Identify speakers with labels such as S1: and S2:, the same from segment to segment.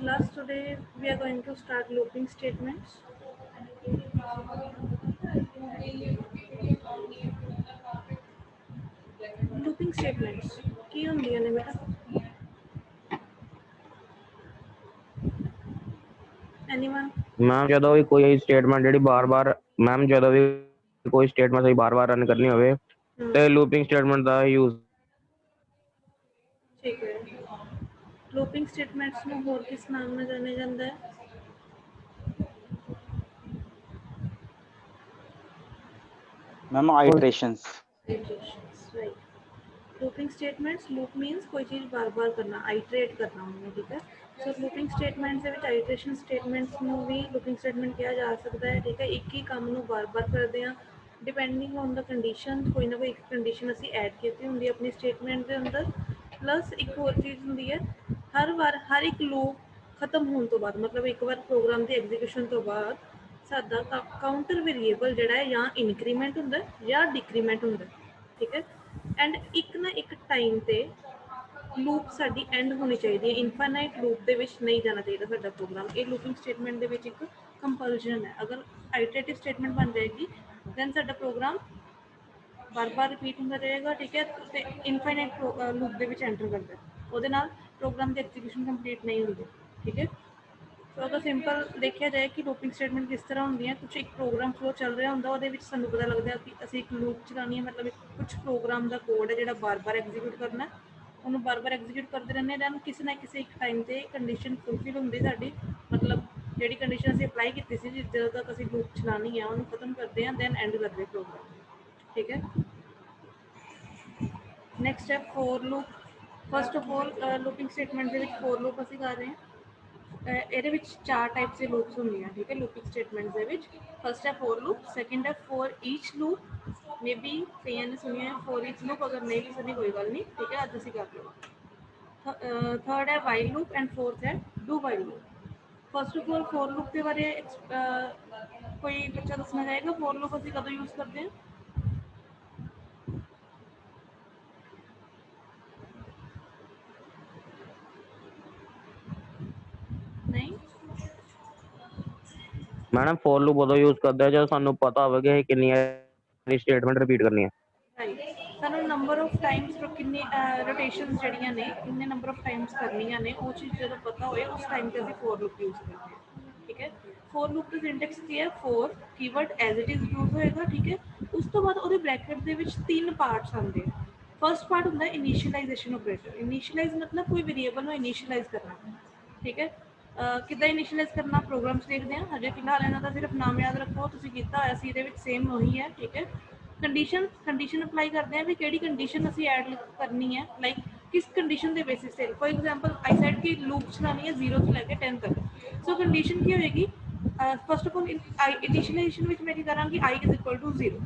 S1: class today we are going to start looping statements. Looping statements ਕੀ ਹੁੰਦੀਆਂ ਨੇ ਬੇਟਾ? Anyone?
S2: Ma'am ਜਦੋਂ ਵੀ ਕੋਈ ਸਟੇਟਮੈਂਟ ਜਿਹੜੀ ਬਾਰ-ਬਾਰ ਮੈਮ ਜਦੋਂ ਵੀ ਕੋਈ ਸਟੇਟਮੈਂਟ ਅਸੀਂ ਬਾਰ-ਬਾਰ ਰਨ ਕਰਨੀ ਹੋਵੇ ਤੇ ਲੂਪਿੰਗ ਸਟੇਟਮੈਂਟ ਦਾ ਯੂਜ਼
S1: ਠੀਕ ਹੈ। ਲੂਪਿੰਗ ਸਟੇਟਮੈਂਟਸ ਨੂੰ ਹੋਰ ਕਿਸ ਨਾਮ ਨਾਲ ਜਾਣਿਆ ਜਾਂਦਾ ਹੈ?
S3: Ma'am iterations.
S1: Right. Looping statements, loop means कोई चीज़ बार बार करना, आइटरेट करना हमने, ठीक है। सो लूपिंग स्टेटमेंट्स ਦੇ ਵਿੱਚ ਆਈਟਰੇਸ਼ਨ ਸਟੇਟਮੈਂट्स ਨੂੰ ਵੀ ਲੂਪਿੰਗ ਸਟੇਟਮੈਂਟ ਕਿਹਾ ਜਾ ਸਕਦਾ ਹੈ, ਠੀਕ ਹੈ। ਇੱਕ ਹੀ ਕੰਮ ਨੂੰ ਬਾਰ-ਬਾਰ ਕਰਦੇ ਹਾਂ ਡਿਪੈਂਡਿੰਗ ਔਨ ਦਾ ਕੰਡੀਸ਼ਨ, ਕੋਈ ਨਾ ਕੋਈ ਇੱਕ ਕੰਡੀਸ਼ਨ ਅਸੀਂ ਐਡ ਕੀਤੀ ਹੁੰਦੀ ਹੈ ਆਪਣੀ ਸਟੇਟਮੈਂਟ ਦੇ ਅੰਦਰ। ਪਲੱਸ ਇੱਕ ਹੋਰ ਚੀਜ਼ ਹੁੰਦੀ ਹੈ, ਹਰ ਵਾਰ ਹਰ ਇੱਕ ਲੂਪ ਖਤਮ ਹੋਣ ਤੋਂ ਬਾਅਦ, ਮਤਲਬ ਇੱਕ ਵਾਰ ਪ੍ਰੋਗਰਾਮ ਦੀ ਐਗਜ਼ੀਕਿਊਸ਼ਨ ਤੋਂ ਬਾਅਦ ਸਾਡਾ ਕਾਊਂਟਰ ਵੇਰੀਏਬਲ ਜਿਹੜਾ ਹੈ ਜਾਂ ਇਨਕਰੀਮੈਂਟ ਹੁੰਦਾ ਜਾਂ ਡਿਕਰੀਮੈਂਟ ਹੁੰਦਾ, ਠੀਕ ਹੈ। ਐਂਡ ਇੱਕ ਨਾ ਇੱਕ ਟਾਈਮ ਤੇ ਲੂਪ ਸਾਡੀ ਐਂਡ ਹੋਣੀ ਚਾਹੀਦੀ ਹੈ, ਇਨਫਾਈਨਾਈਟ ਲੂਪ ਦੇ ਵਿੱਚ ਨਹੀਂ ਜਾਣਾ ਚਾਹੀਦਾ ਸਾਡਾ ਪ੍ਰੋਗਰਾਮ। ਇਹ ਲੂਪਿੰਗ ਸਟੇਟਮੈਂਟ ਦੇ ਵਿੱਚ ਇੱਕ ਕੰਪਲਸ਼ਨ ਹੈ। ਅਗਰ ਆਈਟਰੇਟਿਵ ਸਟੇਟਮੈਂਟ ਬਣ ਜਾਏਗੀ ਦੈਨ ਸਾਡਾ ਪ੍ਰੋਗਰਾਮ ਬਾਰ-ਬਾਰ ਰਿਪੀਟ ਹੁੰਦਾ ਰਹੇਗਾ, ਠੀਕ ਹੈ, ਤੇ ਇਨਫਾਈਨਾਈਟ ਲੂਪ ਦੇ ਵਿੱਚ ਐਂਟਰ ਕਰਦਾ, ਉਹਦੇ ਨਾਲ ਪ੍ਰੋਗਰਾਮ ਦੀ ਐਗਜ਼ੀਕਿਊਸ਼ਨ ਕੰਪਲੀਟ ਨਹੀਂ ਹੁੰਦੀ, ਠੀਕ ਹੈ। ਸੋ ਅਗਰ ਸਿੰਪਲ ਦੇਖਿਆ ਜਾਏ ਕਿ ਲੂਪਿੰਗ ਸਟੇਟਮੈਂਟ ਕਿਸ ਤਰ੍ਹਾਂ ਹੁੰਦੀਆਂ, ਕੁਛ ਇੱਕ ਪ੍ਰੋਗਰਾਮ ਫਲੋ ਚੱਲ ਰਿਹਾ ਹੁੰਦਾ, ਉਹਦੇ ਵਿੱਚ ਸਾਨੂੰ ਪਤਾ ਲੱਗਦਾ ਕਿ ਅਸੀਂ ਇੱਕ ਲੂਪ ਚਲਾਉਣੀ ਹੈ, ਮਤਲਬ ਕੁਛ ਪ੍ਰੋਗਰਾਮ ਦਾ ਕੋਡ ਹੈ ਜਿਹੜਾ ਬਾਰ-ਬਾਰ ਐਗਜ਼ੀਕਿਊਟ ਕਰਨਾ, ਉਹਨੂੰ ਬਾਰ-ਬਾਰ ਐਗਜ਼ੀਕਿਊਟ ਕਰਦੇ ਰਹਿੰਦੇ ਦੈਨ ਕਿਸੇ ਨਾ ਕਿਸੇ ਇੱਕ ਟਾਈਮ 'ਤੇ ਕੰਡੀਸ਼ਨ ਫੁਲਫਿਲ ਹੁੰਦੀ ਸਾਡੀ, ਮਤਲਬ ਜਿਹੜੀ ਕੰਡੀਸ਼ਨ ਅਸੀਂ ਅਪਲਾਈ ਕੀਤੀ ਸੀ ਜਦੋਂ ਤੱਕ ਅਸੀਂ ਲੂਪ ਚਲਾਉਣੀ ਹੈ ਉਹਨੂੰ ਖਤਮ ਕਰਦੇ ਹਾਂ ਦੈਨ ਐਂਡ ਕਰਦੇ ਪ੍ਰੋਗਰਾਮ, ਠੀਕ ਹੈ। ਨੈਕਸਟ ਹੈ for loop. First of all looping statement ਦੇ ਵਿੱਚ ਫੋਰ ਲੂਪ ਅਸੀਂ ਕਰ ਰਹੇ ਹਾਂ। ਇਹਦੇ ਵਿੱਚ ਚਾਰ ਟਾਈਪਸ ਦੇ ਲੂਪਸ ਹੁੰਦੀਆਂ, ਠੀਕ ਹੈ, ਲੂਪਿੰਗ ਸਟੇਟਮੈਂਟ ਦੇ ਵਿੱਚ। ਫਸਟ ਹੈ ਫੋਰ ਲੂਪ, ਸੈਕਿੰਡ ਹੈ ਫੋਰ ਈਚ ਲੂਪ, ਮੇਬੀ ਕਈਆਂ ਨੇ ਸੁਣਿਆ ਹੈ ਫੋਰ ਈਚ ਲੂਪ, ਅਗਰ ਨਹੀਂ ਵੀ ਸੁਣੀ ਕੋਈ ਗੱਲ ਨਹੀਂ, ਠੀਕ ਹੈ, ਅੱਜ ਅਸੀਂ ਕਰ ਲਵਾਂਗੇ। ਥਰਡ ਹੈ ਵਾਈਲ ਲੂਪ ਐਂਡ ਫੋਰਥ ਹੈ do while loop. First of all for loop ਦੇ ਬਾਰੇ ਕੋਈ ਬੱਚਾ ਦੱਸਣਾ ਚਾਹੇਗਾ ਫੋਰ ਲੂਪ ਅਸੀਂ ਕਦੋਂ ਯੂਜ਼ ਕਰਦੇ ਹਾਂ? ਨਹੀਂ?
S2: ਮੈਡਮ ਫੋਰ ਲੂਪ ਉਦੋਂ ਯੂਜ਼ ਕਰਦੇ ਆ ਜਦੋਂ ਸਾਨੂੰ ਪਤਾ ਹੋਵੇ ਕਿ ਅਸੀਂ ਕਿੰਨੀ ਵਾਰੀ ਸਟੇਟਮੈਂਟ ਰਿਪੀਟ ਕਰਨੀ ਹੈ।
S1: ਸਾਨੂੰ ਨੰਬਰ ਆਫ ਟਾਈਮਸ ਕਿੰਨੀ ਰੋਟੇਸ਼ਨਸ ਜਿਹੜੀਆਂ ਨੇ ਕਿੰਨੇ ਨੰਬਰ ਆਫ ਟਾਈਮਸ ਕਰਨੀਆਂ ਨੇ ਉਹ ਚੀਜ਼ ਜਦੋਂ ਪਤਾ ਹੋਏ ਉਸ ਟਾਈਮ 'ਤੇ ਅਸੀਂ ਫੋਰ ਲੂਪ ਯੂਜ਼ ਕਰਦੇ ਹਾਂ, ਠੀਕ ਹੈ। ਫੋਰ ਲੂਪ ਦਾ ਸਿੰਟੈਕਸ ਕੀ ਹੈ? For keyword as it is use ਹੋਏਗਾ, ਠੀਕ ਹੈ। ਉਸ ਤੋਂ ਬਾਅਦ ਉਹਦੇ ਬ੍ਰੈਕਟ ਦੇ ਵਿੱਚ ਤਿੰਨ ਪਾਰਟਸ ਆਉਂਦੇ ਆ। ਫਸਟ ਪਾਰਟ ਹੁੰਦਾ ਇਨੀਸ਼ੀਅਲਾਈਜੇਸ਼ਨ ਆਪਰੇਟਰ। ਇਨੀਸ਼ੀਅਲਾਈਜ਼ ਮਤਲਬ ਕੋਈ ਵੇਰੀਏਬਲ ਨੂੰ ਇਨੀਸ਼ੀਅਲਾਈਜ਼ ਕਰਨਾ, ਠੀਕ ਹੈ। ਕਿੱਦਾਂ ਇਨੀਸ਼ੀਅਲਾਈਜ਼ ਕਰਨਾ ਪ੍ਰੋਗਰਾਮਸ ਦੇਖਦੇ ਹਾਂ। ਹਜੇ ਫਿਲਹਾਲ ਇਹਨਾਂ ਦਾ ਸਿਰਫ ਨਾਮ ਯਾਦ ਰੱਖੋ, ਤੁਸੀਂ ਕੀਤਾ ਹੋਇਆ ਸੀ ਇਹਦੇ ਵਿੱਚ ਸੇਮ ਉਹੀ ਹੈ, ਠੀਕ ਹੈ। ਕੰਡੀਸ਼ਨ ਅਪਲਾਈ ਕਰਦੇ ਹਾਂ ਵੀ ਕਿਹੜੀ ਕੰਡੀਸ਼ਨ ਅਸੀਂ ਐਡ ਕਰਨੀ ਹੈ, ਲਾਈਕ ਕਿਸ ਕੰਡੀਸ਼ਨ ਦੇ ਬੇਸਿਸ ਤੇ। ਫੋਰ ਐਗਜ਼ਾਮਪਲ ਆਈ ਸੈਡ ਕਿ ਲੂਪ ਚਲਾਉਣੀ ਹੈ 0 ਤੋਂ ਲੈ ਕੇ 10 ਤੱਕ। ਸੋ ਕੰਡੀਸ਼ਨ ਕੀ ਹੋਏਗੀ? ਫਸਟ ਆਫ ਆਲ ਇਨੀਸ਼ੀਅਲਾਈਜੇਸ਼ਨ ਵਿੱਚ ਮੈਂ ਕੀ ਕਰਾਂਗੀ i ਇਜ਼ ਇਕੁਅਲ ਟੂ 0,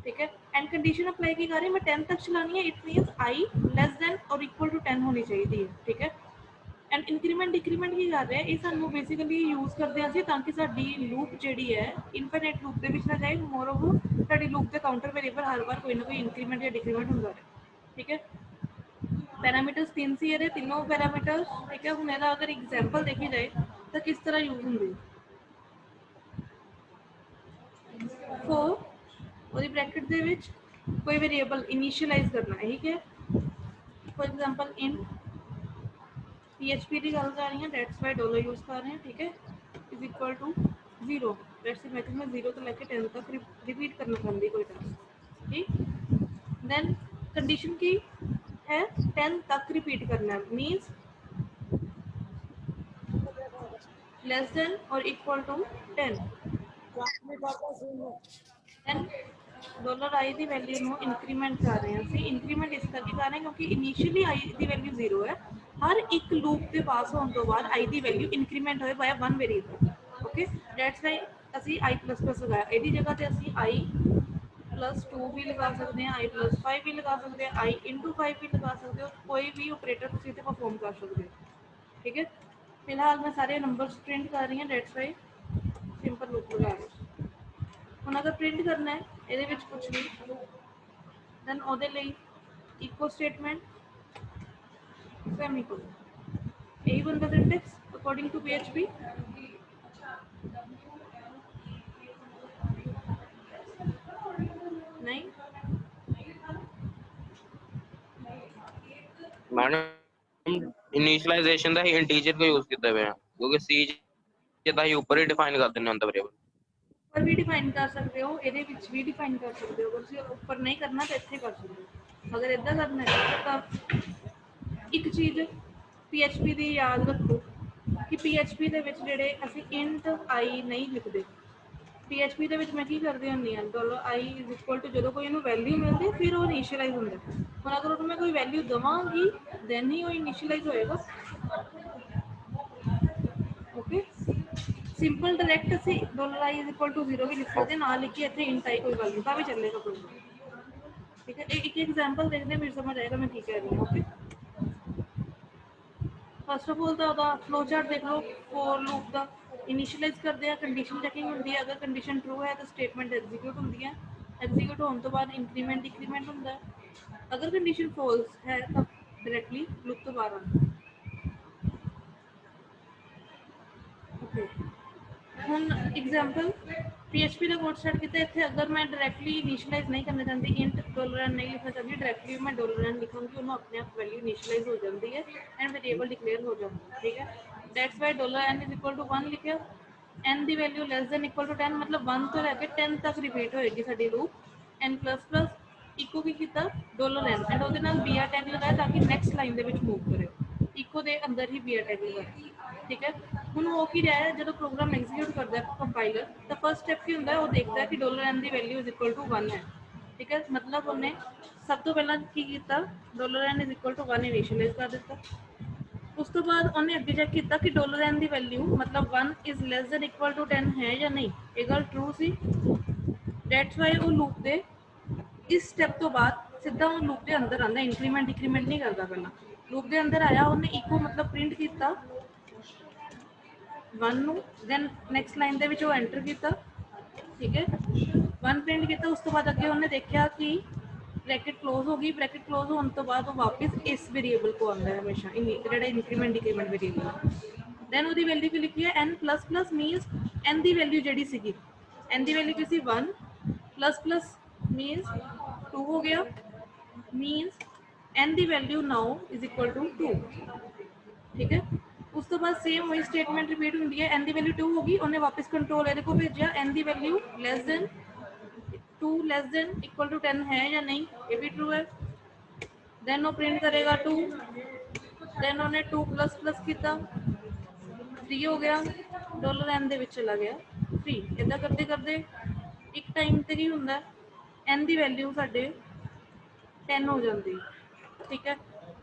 S1: ਠੀਕ ਹੈ। ਐਂਡ ਕੰਡੀਸ਼ਨ ਅਪਲਾਈ ਕੀ ਕਰ ਰਹੀ ਮੈਂ 10 ਤੱਕ ਚਲਾਉਣੀ ਹੈ, it means i less than ਔਰ ਇਕੁਅਲ ਟੂ 10 ਹੋਣੀ ਚਾਹੀਦੀ ਹੈ, ਠੀਕ ਹੈ। ਐਂਡ ਇੰਕਰੀਮੈਂਟ ਡਿਕਰੀਮੈਂਟ ਕੀ ਕਰ ਰਿਹਾ, ਇਹ ਸਾਨੂੰ ਬੇਸਿਕਲੀ ਯੂਜ਼ ਕਰਦੇ ਹਾਂ ਅਸੀਂ ਤਾਂ ਕਿ ਸਾਡੀ ਲੂਪ ਜਿਹੜੀ ਹੈ ਇਨਫਾਈਨਾਈਟ ਲੂਪ ਦੇ ਵਿੱਚ ਨਾ ਜਾਏ। ਮੋਰਓਵਰ ਸਾਡੀ ਲੂਪ ਦੇ ਕਾਊਂਟਰ ਵੇਰੀਏਬਲ ਹਰ ਵਾਰ ਕੋਈ ਨਾ ਕੋਈ ਇੰਕਰੀਮੈਂਟ ਜਾਂ ਡਿਕਰੀਮੈਂਟ ਹੁੰਦਾ ਰਹੇ, ਠੀਕ ਹੈ। ਪੈਰਾਮੀਟਰਸ ਤਿੰਨ ਸੀ ਇਹਦੇ, ਤਿੰਨੋਂ ਪੈਰਾਮੀਟਰਸ, ਠੀਕ ਹੈ। ਹੁਣ ਇਹਦਾ ਅਗਰ ਐਗਜ਼ਾਮਪਲ ਦੇਖੀ ਜਾਏ ਤਾਂ ਕਿਸ ਤਰ੍ਹਾਂ ਯੂਜ਼ ਹੁੰਦੀ ਫੋਰ ਉਹਦੀ ਬ੍ਰੈਕਟ ਦੇ ਵਿੱਚ ਕੋਈ ਵੇਰੀਏਬਲ ਇਨੀਸ਼ੀਅਲਾਈਜ਼ ਕਰਨਾ, ਠੀਕ ਹੈ। ਫੋਰ ਐਗਜ਼ਾਮਪਲ ਇਨ PHP ਦੀ ਗੱਲ ਕਰ ਰਹੀ ਹਾਂ, ਡੈਟਸ ਵਾਈ ਡੋਲਰ ਯੂਜ਼ ਕਰ ਰਹੇ ਹਾਂ, ਠੀਕ ਹੈ। Is equal to 0, let's imagine ਮੈਂ 0 ਤੋਂ ਲੈ ਕੇ 10 ਤੱਕ ਰਿਪੀਟ ਕਰਨਾ ਚਾਹੁੰਦੀ ਕੋਈ ਟਾਸਕ, ਠੀਕ। ਦੈਨ ਕੰਡੀਸ਼ਨ ਕੀ ਹੈ? 10 ਤੱਕ ਰਿਪੀਟ ਕਰਨਾ, ਮੀਨਸ ਲੈਸ ਦੈਨ ਔਰ ਇਕੁਅਲ ਟੂ 10। ਦੈਨ $i ਦੀ ਵੈਲਿਊ ਨੂੰ ਇੰਕਰੀਮੈਂਟ ਕਰ ਰਹੇ ਹਾਂ ਅਸੀਂ। ਇੰਕਰੀਮੈਂਟ ਇਸ ਕਰਕੇ ਕਰ ਰਹੇ ਹਾਂ ਕਿਉਂਕਿ ਇਨੀਸ਼ੀਅਲੀ i ਦੀ ਵੈਲਿਊ 0 ਹੈ। ਹਰ ਇੱਕ ਲੂਪ ਦੇ ਪਾਸ ਹੋਣ ਤੋਂ ਬਾਅਦ i ਦੀ ਵੈਲਿਊ ਇੰਕਰੀਮੈਂਟ ਹੋਏ by 1 variable, okay. That's why ਅਸੀਂ i++ ਲਗਾਇਆ। ਇਹਦੀ ਜਗ੍ਹਾ ਤੇ ਅਸੀਂ i+2 ਵੀ ਲਗਾ ਸਕਦੇ ਹਾਂ, i+5 ਵੀ ਲਗਾ ਸਕਦੇ ਹਾਂ, i×5 ਵੀ ਲਗਾ ਸਕਦੇ ਹੋ। ਕੋਈ ਵੀ ਆਪਰੇਟਰ ਤੁਸੀਂ ਇੱਥੇ ਪਰਫੋਰਮ ਕਰ ਸਕਦੇ ਹੋ, ਠੀਕ ਹੈ। ਫਿਲਹਾਲ ਮੈਂ ਸਾਰੇ ਨੰਬਰਸ ਪ੍ਰਿੰਟ ਕਰ ਰਹੀ ਹਾਂ, ਦੈਟਸ ਵਾਈ ਸਿੰਪਲ ਲੂਪ ਲਗਾ ਰਹੀ ਹਾਂ। ਹੁਣ ਅਗਰ ਪ੍ਰਿੰਟ ਕਰਨਾ ਹੈ ਇਹਦੇ ਵਿੱਚ ਕੁਛ ਵੀ ਦੈਨ ਉਹਦੇ ਲਈ ਇਕੋ ਸਟੇਟਮੈਂਟ ਸੈਮੀਕੋਲਨ, ਇਹੀ ਬੰਦਾ ਸਿੰਟੈਕਸ। according to PHP? नहीं
S2: मैडम इनिशियलाइजेशन ਦਾ ਹੀ ਇੰਟੀਜਰ को यूज ਕੀਤਾ ਹੋਇਆ ਕਿਉਂਕਿ ਸੀ ਚ ਤਾਂ ਹੀ ਉੱਪਰ ਹੀ ਡਿਫਾਈਨ ਕਰ ਦਿੰਦੇ ਹੁੰਦਾ ਵੇਰੀਏਬਲ
S1: ਉੱਪਰ ਵੀ ਡਿਫਾਈਨ ਕਰ ਸਕਦੇ ਹੋ, ਇਹਦੇ ਵਿੱਚ ਵੀ ਡਿਫਾਈਨ ਕਰ ਸਕਦੇ ਹੋ। ਅਗਰ ਤੁਸੀਂ ਉੱਪਰ ਨਹੀਂ ਕਰਨਾ ਤਾਂ ਇੱਥੇ ਕਰ ਸਕਦੇ ਹੋ। ਅਗਰ ਇੱਦਾਂ ਕਰਨਾ ਹੈ ਤਾਂ ਇੱਕ ਚੀਜ਼ PHP ਦੀ ਯਾਦ ਰੱਖੋ ਕਿ PHP ਦੇ ਵਿੱਚ ਜਿਹੜੇ ਅਸੀਂ ਇੰਟ i ਨਹੀਂ ਲਿਖਦੇ। PHP ਦੇ ਵਿੱਚ ਮੈਂ ਕੀ ਕਰਦੀ ਹੁੰਦੀ ਹਾਂ, $i ਜਦੋਂ ਕੋਈ ਇਹਨੂੰ ਵੈਲਿਊ ਮਿਲਦੀ ਫਿਰ ਉਹ ਇਨੀਸ਼ੀਅਲਾਈਜ਼ ਹੁੰਦਾ। ਹੁਣ ਅਗਰ ਉਹਨੂੰ ਮੈਂ ਕੋਈ ਵੈਲਿਊ ਦੇਵਾਂਗੀ ਦੈਨ ਹੀ ਉਹ ਇਨੀਸ਼ੀਅਲਾਈਜ਼ ਹੋਏਗਾ। ਓਕੇ, ਸਿੰਪਲ ਡਾਇਰੈਕਟ ਅਸੀਂ $i 0 ਵੀ ਲਿਖ ਸਕਦੇ, ਨਾਲ ਲਿਖੀ ਇੱਥੇ ਇੰਟ i ਕੋਈ ਗੱਲ ਨਹੀਂ ਤਾਂ ਵੀ ਚੱਲੇਗਾ ਪ੍ਰੋਗਰਾਮ। ਠੀਕ ਹੈ, ਇੱਕ ਐਗਜ਼ਾਮਪਲ ਦੇਖਦੇ ਫਿਰ ਸਮਝ ਆਏਗਾ ਮੈਂ ਕੀ ਕਹਿ ਰਹੀ ਹਾਂ। ਓਕੇ, ਫਸਟ ਆਫ ਆਲ ਤਾਂ ਉਹਦਾ ਫਲੋ ਚਾਰਟ ਦੇਖ ਲਓ। ਫੋਰ ਲੂਪ ਦਾ ਇਨੀਸ਼ੀਅਲਾਈਜ਼ ਕਰਦੇ ਆ, ਕੰਡੀਸ਼ਨ ਚੈਕਿੰਗ ਹੁੰਦੀ ਹੈ। ਅਗਰ ਕੰਡੀਸ਼ਨ ਟਰੂ ਹੈ ਤਾਂ ਸਟੇਟਮੈਂਟ ਐਗਜ਼ੀਕਿਊਟ ਹੁੰਦੀ ਹੈ। ਐਗਜ਼ੀਕਿਊਟ ਹੋਣ ਤੋਂ ਬਾਅਦ ਇੰਕਰੀਮੈਂਟ ਡਿਕਰੀਮੈਂਟ ਹੁੰਦਾ ਹੈ। ਅਗਰ ਕੰਡੀਸ਼ਨ ਫਾਲਸ ਹੈ ਤਾਂ ਡਾਇਰੈਕਟਲੀ ਲੂਪ ਤੋਂ ਬਾਹਰ ਆਉਂਦਾ। ਓਕੇ, ਹੁਣ ਐਗਜ਼ਾਮਪਲ PHP ਦਾ ਕੋਡ ਸਟਾਰਟ ਕੀਤਾ। ਇੱਥੇ ਅਗਰ ਮੈਂ ਡਾਇਰੈਕਟਲੀ ਇਨੀਸ਼ੀਅਲਾਈਜ਼ ਨਹੀਂ ਕਰਨਾ ਚਾਹੁੰਦੀ, ਇੰਟ $n ਨਹੀਂ ਲਿਖਣਾ ਚਾਹੁੰਦੀ, ਡਾਇਰੈਕਟਲੀ ਮੈਂ $n ਲਿਖਾਂਗੀ, ਉਹਨੂੰ ਆਪਣੇ ਆਪ ਵੈਲਿਊ ਇਨੀਸ਼ੀਅਲਾਈਜ਼ ਹੋ ਜਾਂਦੀ ਹੈ ਐਂਡ ਵੇਰੀਏਬਲ ਡਿਕਲੇਅਰ ਹੋ ਜਾਂਦਾ ਹੈ। ਠੀਕ ਹੈ, ਦੈਟਸ ਵਾਈ $n 1 ਲਿਖਿਆ। n ਦੀ ਵੈਲਿਊ <10 ਮਤਲਬ 1 ਤੋਂ ਲੈ ਕੇ 10 ਤੱਕ ਰਿਪੀਟ ਹੋਏਗੀ ਸਾਡੀ ਲੂਪ। n++ ਇਕੋ ਕੀ ਕੀਤਾ $n ਐਂਡ ਉਹਦੇ ਨਾਲ ਬੀਆ ਟੈਗ ਲਗਾਇਆ ਤਾਂ ਕਿ ਨੈਕਸਟ ਲਾਈਨ ਦੇ ਵਿੱਚ ਮੂਵ ਕਰੇ। ਇਕੋ ਦੇ ਅੰਦਰ ਹੀ ਬੀਆ ਟੈਗ ਲਗਾਇਆ। ਠੀਕ ਹੈ, ਹੁਣ ਹੋ ਕੀ ਰਿਹਾ ਹੈ, ਜਦੋਂ ਪ੍ਰੋਗਰਾਮ ਐਗਜ਼ੀਕਿਊਟ ਕਰਦਾ ਹੈ ਕੰਪਾਈਲਰ ਤਾਂ ਫਸਟ ਸਟੈਪ ਕੀ ਹੁੰਦਾ ਹੈ, ਉਹ ਦੇਖਦਾ ਹੈ ਕਿ $n ਦੀ ਵੈਲਿਊ =1 ਹੈ। ਠੀਕ ਹੈ, ਮਤਲਬ ਉਹਨੇ ਸਭ ਤੋਂ ਪਹਿਲਾਂ ਕੀ ਕੀਤਾ, $n =1 ਇਨੀਸ਼ੀਅਲਾਈਜ਼ ਕਰ ਦਿੱਤਾ। ਉਸ ਤੋਂ ਬਾਅਦ ਉਹਨੇ ਅੱਗੇ ਚੈੱਕ ਕੀਤਾ ਕਿ $n ਦੀ ਵੈਲਿਊ ਮਤਲਬ 1 = 10 ਹੈ ਜਾਂ ਨਹੀਂ। ਇਹ ਗੱਲ ਟਰੂ ਸੀ। ਦੈਟਸ ਵਾਈ ਉਹ ਲੂਪ ਦੇ ਇਸ ਸਟੈਪ ਤੋਂ ਬਾਅਦ ਸਿੱਧਾ ਉਹ ਲੂਪ ਦੇ ਅੰਦਰ ਆਉਂਦਾ, ਇੰਕਰੀਮੈਂਟ ਡਿਕਰੀਮੈਂਟ ਨਹੀਂ ਕਰਦਾ। ਪਹਿਲਾਂ ਲੂਪ ਦੇ ਅੰਦਰ ਆਇਆ, ਉਹਨੇ ਇਕੋ ਮਤਲਬ ਪ੍ਰਿੰਟ ਕੀਤਾ 1 ਨੂੰ, ਦੈਨ ਨੈਕਸਟ ਲਾਈਨ ਦੇ ਵਿੱਚ ਉਹ ਐਂਟਰ ਕੀਤਾ। ਠੀਕ ਹੈ, 1 ਪ੍ਰਿੰਟ ਕੀਤਾ। ਉਸ ਤੋਂ ਬਾਅਦ ਅੱਗੇ ਉਹਨੇ ਦੇਖਿਆ ਕਿ ਬ੍ਰੈਕਟ ਕਲੋਜ਼ ਹੋ ਗਈ। ਬ੍ਰੈਕਟ ਕਲੋਜ਼ ਹੋਣ ਤੋਂ ਬਾਅਦ ਉਹ ਵਾਪਸ ਇਸ ਵੇਰੀਏਬਲ ਕੋ ਆਉਂਦਾ ਹੈ ਹਮੇਸ਼ਾ, ਜਿਹੜਾ ਇੰਕਰੀਮੈਂਟ ਡਿਕਰੀਮੈਂਟ ਵੇਰੀਏਬਲ। ਦੈਨ ਉਹਦੀ ਵੈਲਿਊ ਕੀ ਲਿਖੀ ਹੈ, n++ ਮੀਨਸ n ਦੀ ਵੈਲਿਊ ਜਿਹੜੀ ਸੀਗੀ, n ਦੀ ਵੈਲਿਊ ਕੀ ਸੀ 1, ++ ਮੀਨਸ 2 ਹੋ ਗਿਆ, ਮੀਨਸ n ਦੀ ਵੈਲਿਊ ਨਾਓ =2। ਠੀਕ ਹੈ, ਉਸ ਤੋਂ ਬਾਅਦ ਸੇਮ ਵਹੀ ਸਟੇਟਮੈਂਟ ਰਿਪੀਟ ਹੁੰਦੀ ਹੈ। n ਦੀ ਵੈਲਿਊ 2 ਹੋ ਗਈ, ਉਹਨੇ ਵਾਪਸ ਕੰਟਰੋਲ ਇਹਦੇ ਕੋਲ ਭੇਜਿਆ, n ਦੀ ਵੈਲਿਊ <2 > 10 ਹੈ ਜਾਂ ਨਹੀਂ, ਇਹ ਵੀ ਟਰੂ ਹੈ। ਦੈਨ ਉਹ ਪ੍ਰਿੰਟ ਕਰੇਗਾ 2, ਦੈਨ ਉਹਨੇ 2++ ਕੀਤਾ 3 ਹੋ ਗਿਆ, $n ਦੇ ਵਿੱਚ ਚਲਾ ਗਿਆ 3। ਇੱਦਾਂ ਕਰਦੇ ਕਰਦੇ ਇੱਕ ਟਾਈਮ ਤੇ ਕੀ ਹੁੰਦਾ, n ਦੀ ਵੈਲਿਊ ਸਾਡੇ 10 ਹੋ ਜਾਂਦੀ। ਠੀਕ ਹੈ,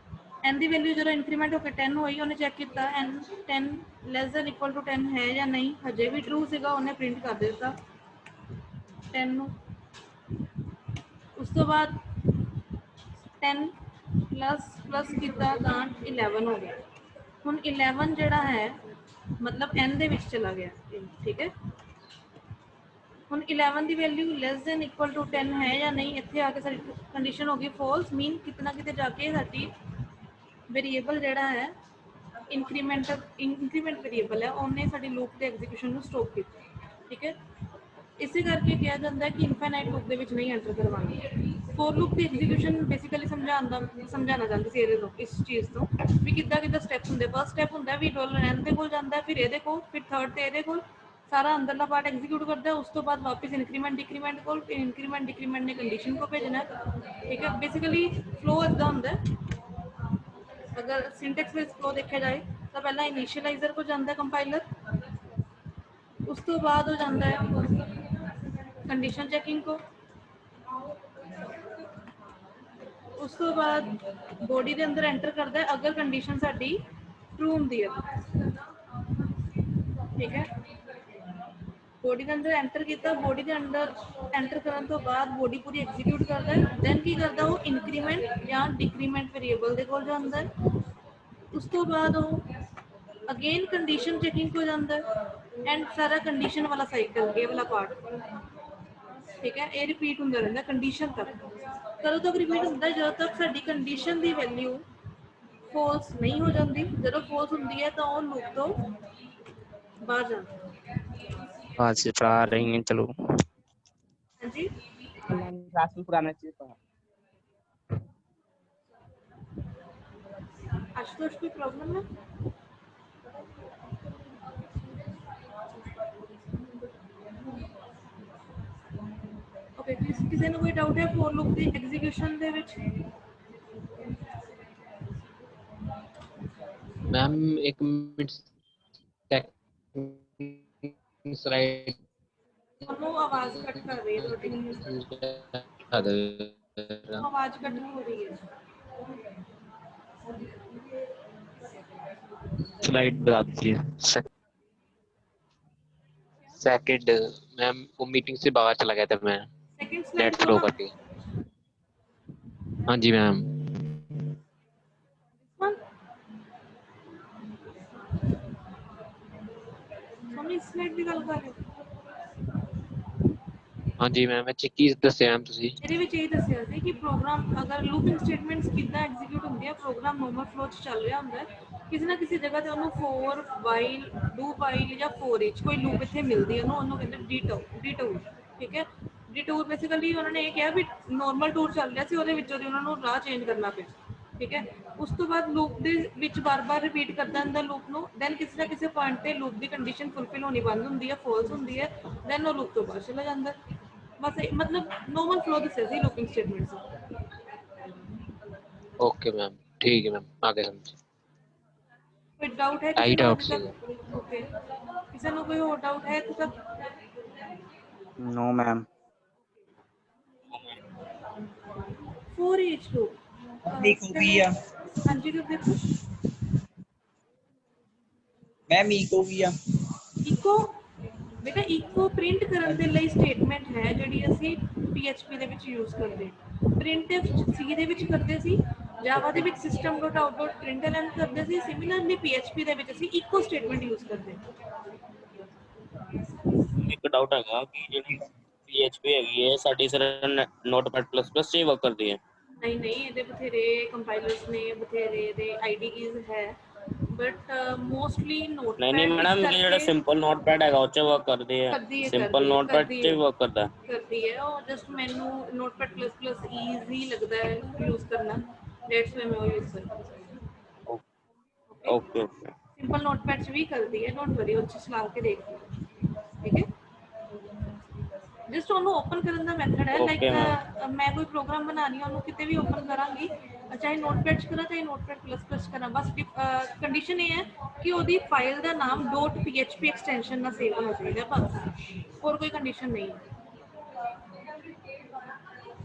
S1: n ਦੀ ਵੈਲਿਊ ਜਦੋਂ ਇੰਕਰੀਮੈਂਟ ਹੋ ਕੇ 10 ਹੋਈ, ਉਹਨੇ ਚੈੱਕ ਕੀਤਾ n 10 < 10 ਹੈ ਜਾਂ ਨਹੀਂ, ਹਜੇ ਵੀ ਟਰੂ ਸੀਗਾ, ਉਹਨੇ ਪ੍ਰਿੰਟ ਕਰ ਦਿੱਤਾ 10 ਨੂੰ। ਉਸ ਤੋਂ ਬਾਅਦ 10++ ਕੀਤਾ ਤਾਂ 11 ਹੋ ਗਿਆ। ਹੁਣ 11 ਜਿਹੜਾ ਹੈ ਮਤਲਬ n ਦੇ ਵਿੱਚ ਚਲਾ ਗਿਆ। ਠੀਕ ਹੈ, ਹੁਣ 11 ਦੀ ਵੈਲਿਊ < 10 ਹੈ ਜਾਂ ਨਹੀਂ, ਇੱਥੇ ਆ ਕੇ ਸਾਡੀ ਕੰਡੀਸ਼ਨ ਹੋ ਗਈ ਫਾਲਸ। ਮੀਨ ਕਿਤਨਾ ਕਿਤੇ ਜਾ ਕੇ ਸਾਡੀ ਵੇਰੀਏਬਲ ਜਿਹੜਾ ਹੈ ਇੰਕਰੀਮੈਂਟ ਵੇਰੀਏਬਲ ਹੈ, ਉਹਨੇ ਸਾਡੀ ਲੂਪ ਦੇ ਐਗਜ਼ੀਕਿਊਸ਼ਨ ਨੂੰ ਸਟਾਪ ਕੀਤਾ। ਠੀਕ ਹੈ, ਇਸੇ ਕਰਕੇ ਕਿਹਾ ਜਾਂਦਾ ਹੈ ਕਿ ਇਨਫਾਈਨਾਈਟ ਲੂਪ ਦੇ ਵਿੱਚ ਨਹੀਂ ਐਂਟਰ ਕਰਵਾਉਣੀ। For loop the execution basically ਸਮਝਾਉਣਾ ਚਾਹੁੰਦੀ ਸੀ ਇਹਦੇ ਤੋਂ, ਇਸ ਚੀਜ਼ ਤੋਂ ਵੀ ਕਿੱਦਾਂ ਕਿੱਦਾਂ ਸਟੈਪ ਹੁੰਦੇ। ਫਸਟ ਸਟੈਪ ਹੁੰਦਾ ਵੀ $n ਦੇ ਕੋਲ ਜਾਂਦਾ, ਫਿਰ ਇਹਦੇ ਕੋਲ, ਫਿਰ ਥਰਡ ਤੇ ਇਹਦੇ ਕੋਲ, ਸਾਰਾ ਅੰਦਰਲਾ ਪਾਰਟ ਐਗਜ਼ੀਕਿਊਟ ਕਰਦਾ। ਉਸ ਤੋਂ ਬਾਅਦ ਵਾਪਸ ਇੰਕਰੀਮੈਂਟ ਡਿਕਰੀਮੈਂਟ ਕੋਲ, ਫਿਰ ਇੰਕਰੀਮੈਂਟ ਡਿਕਰੀਮੈਂਟ ਨੇ ਕੰਡੀਸ਼ਨ ਕੋ ਭੇਜਣਾ। ਠੀਕ ਹੈ, ਬੇਸਿਕਲੀ ਫਲੋ ਇੱਦਾਂ ਹੁੰਦਾ। ਅਗਰ ਸਿੰਟੈਕਸ ਵਿੱਚ ਫਲੋ ਦੇਖਿਆ ਜਾਏ ਤਾਂ ਪਹਿਲਾਂ ਇਨੀਸ਼ੀਅਲਾਈਜ਼ਰ ਕੋ ਜਾਂਦਾ ਕੰਪਾਈਲਰ, ਉਸ ਤੋਂ ਬਾਅਦ ਹੋ ਜਾਂਦਾ ਹੈ ਕੰਡੀਸ਼ਨ ਚੈਕਿੰਗ ਕੋ, ਉਸ ਤੋਂ ਬਾਅਦ ਬੋਡੀ ਦੇ ਅੰਦਰ ਐਂਟਰ ਕਰਦਾ ਹੈ ਅਗਰ ਕੰਡੀਸ਼ਨ ਸਾਡੀ ਟਰੂ ਹੁੰਦੀ ਹੈ। ਠੀਕ ਹੈ, ਬੋਡੀ ਦੇ ਅੰਦਰ ਐਂਟਰ ਕੀਤਾ, ਬੋਡੀ ਦੇ ਅੰਦਰ ਐਂਟਰ ਕਰਨ ਤੋਂ ਬਾਅਦ ਬੋਡੀ ਪੂਰੀ ਐਗਜ਼ੀਕਿਊਟ ਕਰਦਾ ਹੈ। ਦੈਨ ਕੀ ਕਰਦਾ, ਉਹ ਇੰਕਰੀਮੈਂਟ ਜਾਂ ਡਿਕਰੀਮੈਂਟ ਵੇਰੀਏਬਲ ਦੇ ਕੋਲ ਜਾਂਦਾ ਹੈ। ਉਸ ਤੋਂ ਬਾਅਦ ਉਹ ਅਗੇਨ ਕੰਡੀਸ਼ਨ ਚੈਕਿੰਗ ਹੋ ਜਾਂਦਾ ਹੈ ਐਂਡ ਸਾਰਾ ਕੰਡੀਸ਼ਨ ਵਾਲਾ ਸਾਈਕਲ, ਇਹ ਵਾਲਾ ਪਾਰਟ। ਠੀਕ ਹੈ, ਇਹ ਰਿਪੀਟ ਹੁੰਦਾ ਰਹਿੰਦਾ ਕੰਡੀਸ਼ਨ ਤੱਕ। ਕਦੋਂ ਤੱਕ ਰਿਪੀਟ ਹੁੰਦਾ, ਜਦੋਂ ਤੱਕ ਸਾਡੀ ਕੰਡੀਸ਼ਨ ਦੀ ਵੈਲਿਊ ਫੋਲਸ ਨਹੀਂ ਹੋ ਜਾਂਦੀ, ਜਦੋਂ ਫੋਲਸ ਹੁੰਦੀ ਹੈ ਤਾਂ ਉਹ ਲੂਪ ਤੋਂ ਬਾਹਰ ਜਾਂਦਾ।
S2: आज से पढ़ा रही हैं चलो
S1: ਹਾਂਜੀ
S2: क्लास में पुराना चीज पढ़ा
S1: आशुतोष कोई प्रॉब्लम है? ओके, किसी ਨੂੰ ਕੋਈ ਡਾਊਟ ਹੈ ਫੋਰ ਲੂਪ ਦੀ ਐਗਜ਼ੀਕਿਊਸ਼ਨ ਦੇ ਵਿੱਚ?
S2: मैम एक मिनट स्लाइड
S1: ਤੁਹਾਨੂੰ ਆਵਾਜ਼ ਕੱਟ ਕਰ ਰਹੀ ਹੈ ਤੁਹਾਡੀ, ਆਵਾਜ਼ ਕੱਟ ਹੋ ਰਹੀ है।
S2: स्लाइड बता दीजिए सेकंड मैम वो मीटिंग से बाहर चला गया था मैं
S1: सेकंड
S2: नेट
S1: स्लाइड
S2: स्लो करके हाँ जी मैम
S1: ਤੁਹਾਨੂੰ ਇਸ ਸਲਾਈਡ ਦੀ ਗੱਲ ਕਰ ਰਹੇ ਹੋ?
S2: हाँ जी मैम अच्छा की दस्या मैम तुसी
S1: ਇਹਦੇ ਵਿੱਚ ਇਹ ਦੱਸਿਆ ਸੀ ਕਿ ਪ੍ਰੋਗਰਾਮ ਅਗਰ ਲੂਪਿੰਗ ਸਟੇਟਮੈਂਟਸ ਕਿੱਦਾਂ ਐਗਜ਼ੀਕਿਊਟ ਹੁੰਦੀ ਹੈ, ਪ੍ਰੋਗਰਾਮ ਨੋਰਮਲ ਫਲੋ 'ਚ ਚੱਲ ਰਿਹਾ ਹੁੰਦਾ ਹੈ, ਕਿਸੇ ਨਾ ਕਿਸੇ ਜਗ੍ਹਾ ਤੇ ਉਹਨੂੰ ਫੋਰ ਵਾਈਲ, ਡੂ ਵਾਈਲ ਜਾਂ ਫੋਰ ਇਚ ਕੋਈ ਲੂਪ ਇੱਥੇ ਮਿਲਦੀ ਹੈ, ਉਹਨੂੰ ਕਹਿੰਦੇ ਡੀਟੂਰ। ਠੀਕ ਹੈ, ਡੀਟੂਰ ਬੇਸਿਕਲੀ ਉਹਨਾਂ ਨੇ ਇਹ ਕਿਹਾ ਵੀ ਨੋਰਮਲ ਟੂਰ ਚੱਲ ਰਿਹਾ ਸੀ, ਉਹਦੇ ਵਿੱਚੋਂ ਦੀ ਉਹਨਾਂ ਨੂੰ ਰਾਹ ਚੇਂਜ ਕਰਨਾ ਪਿਆ। ਠੀਕ ਹੈ, ਉਸ ਤੋਂ ਬਾਅਦ ਲੂਪ ਦੇ ਵਿੱਚ ਬਾਰ-ਬਾਰ ਰਿਪੀਟ ਕਰਦਾ ਹੁੰਦਾ ਲੂਪ ਨੂੰ, ਦੈਨ ਕਿਸੇ ਨਾ ਕਿਸੇ ਪੁਆਇੰਟ ਤੇ ਲੂਪ ਦੀ ਕੰਡੀਸ਼ਨ ਫੁਲਫਿਲ ਹੋਣੀ ਬੰਦ ਹੁੰਦੀ ਹੈ, ਫਾਲਸ ਹੁੰਦੀ ਹੈ, ਦੈਨ ਉਹ ਲੂਪ ਤੋਂ ਬਾਹਰ ਚਲਾ ਜਾਂਦਾ। बस मतलब नॉर्मल फ्लो दिस है लूपिंग स्टेटमेंट्स।
S2: ओके मैम ठीक है मैम आगे समझ
S1: कोई डाउट है
S2: आई
S1: किसी को
S2: डाउट
S1: अभी
S2: से
S1: तक? ओके, किसी को कोई और डाउट है तो तक?
S3: No ma'am.
S1: For each loop
S4: मीको की आ
S1: हाँ जी देखो
S4: मैं मीको की आ
S1: इको बेटा इको प्रिंट ਕਰਨ ਦੇ ਲਈ ਸਟੇਟਮੈਂਟ ਹੈ ਜਿਹੜੀ ਅਸੀਂ PHP ਦੇ ਵਿੱਚ ਯੂਜ਼ ਕਰਦੇ ਹਾਂ। ਪ੍ਰਿੰਟਫ C ਦੇ ਵਿੱਚ ਕਰਦੇ ਸੀ, ਜਾਵਾ ਦੇ ਵਿੱਚ system.out.println ਕਰਦੇ ਸੀ, ਸਿਮਿਲਰਲੀ PHP ਦੇ ਵਿੱਚ ਅਸੀਂ ਇਕੋ ਸਟੇਟਮੈਂਟ ਯੂਜ਼ ਕਰਦੇ ਹਾਂ।
S5: ਇੱਕ ਡਾਊਟ ਹੈਗਾ ਕਿ ਜਿਹੜੀ PHP ਹੈਗੀ ਹੈ ਸਾਡੀ ਸਰ Notepad++ 'ਚ ਵਰਕ ਕਰਦੀ ਹੈ?
S1: ਨਹੀਂ ਨਹੀਂ, ਇਹਦੇ ਬਥੇਰੇ ਕੰਪਾਈਲਰਸ ਨੇ, ਬਥੇਰੇ ਦੇ ਆਈਡੀਈਜ਼ ਹੈ, ਬਟ ਮੋਸਟਲੀ ਨੋਟਪੈਡ
S5: ਨਹੀਂ ਮੈਡਮ ਕਿ ਜਿਹੜਾ ਸਿੰਪਲ ਨੋਟਪੈਡ ਹੈਗਾ ਉਹ 'ਚ ਵਰਕ ਕਰਦੇ ਆ, ਸਿੰਪਲ ਨੋਟਪੈਡ 'ਚ ਵਰਕ ਕਰਦਾ
S1: ਕਰਦੀ ਹੈ ਉਹ। ਜਸਟ ਮੈਨੂੰ Notepad++ ਈਜ਼ੀ ਲੱਗਦਾ ਹੈ ਯੂਜ਼ ਕਰਨਾ, ਦੈਟਸ ਵਾਈ ਮੈਂ ਉਹ ਯੂਜ਼ ਕਰਦੀ ਹਾਂ।
S5: ਓਕੇ ਓਕੇ
S1: ਸਿੰਪਲ ਨੋਟਪੈਡ 'ਚ ਵੀ ਕਰਦੀ ਹੈ, ਡੋਂਟ ਵਰੀ, ਉਹ 'ਚ ਚਲਾ ਕੇ ਦੇਖ ਲਓ। ਠੀਕ ਹੈ, ਜਸਟ ਉਹਨੂੰ ਓਪਨ ਕਰਨ ਦਾ ਮੈਥਡ ਹੈ, ਲਾਈਕ ਮੈਂ ਕੋਈ ਪ੍ਰੋਗਰਾਮ ਬਣਾਉਣੀ ਉਹਨੂੰ ਕਿਤੇ ਵੀ ਓਪਨ ਕਰਾਂਗੀ, ਚਾਹੇ ਨੋਟਪੈਡ 'ਚ ਕਰਾਂ ਚਾਹੇ Notepad++ ਕਰਾਂ, ਬਸ ਕੰਡੀਸ਼ਨ ਇਹ ਹੈ ਕਿ ਉਹਦੀ ਫਾਈਲ ਦਾ ਨਾਮ .php ਐਕਸਟੈਂਸ਼ਨ ਨਾਲ ਸੇਵ ਹੋਣਾ ਚਾਹੀਦਾ, ਬਸ ਹੋਰ ਕੋਈ ਕੰਡੀਸ਼ਨ ਨਹੀਂ ਹੈ।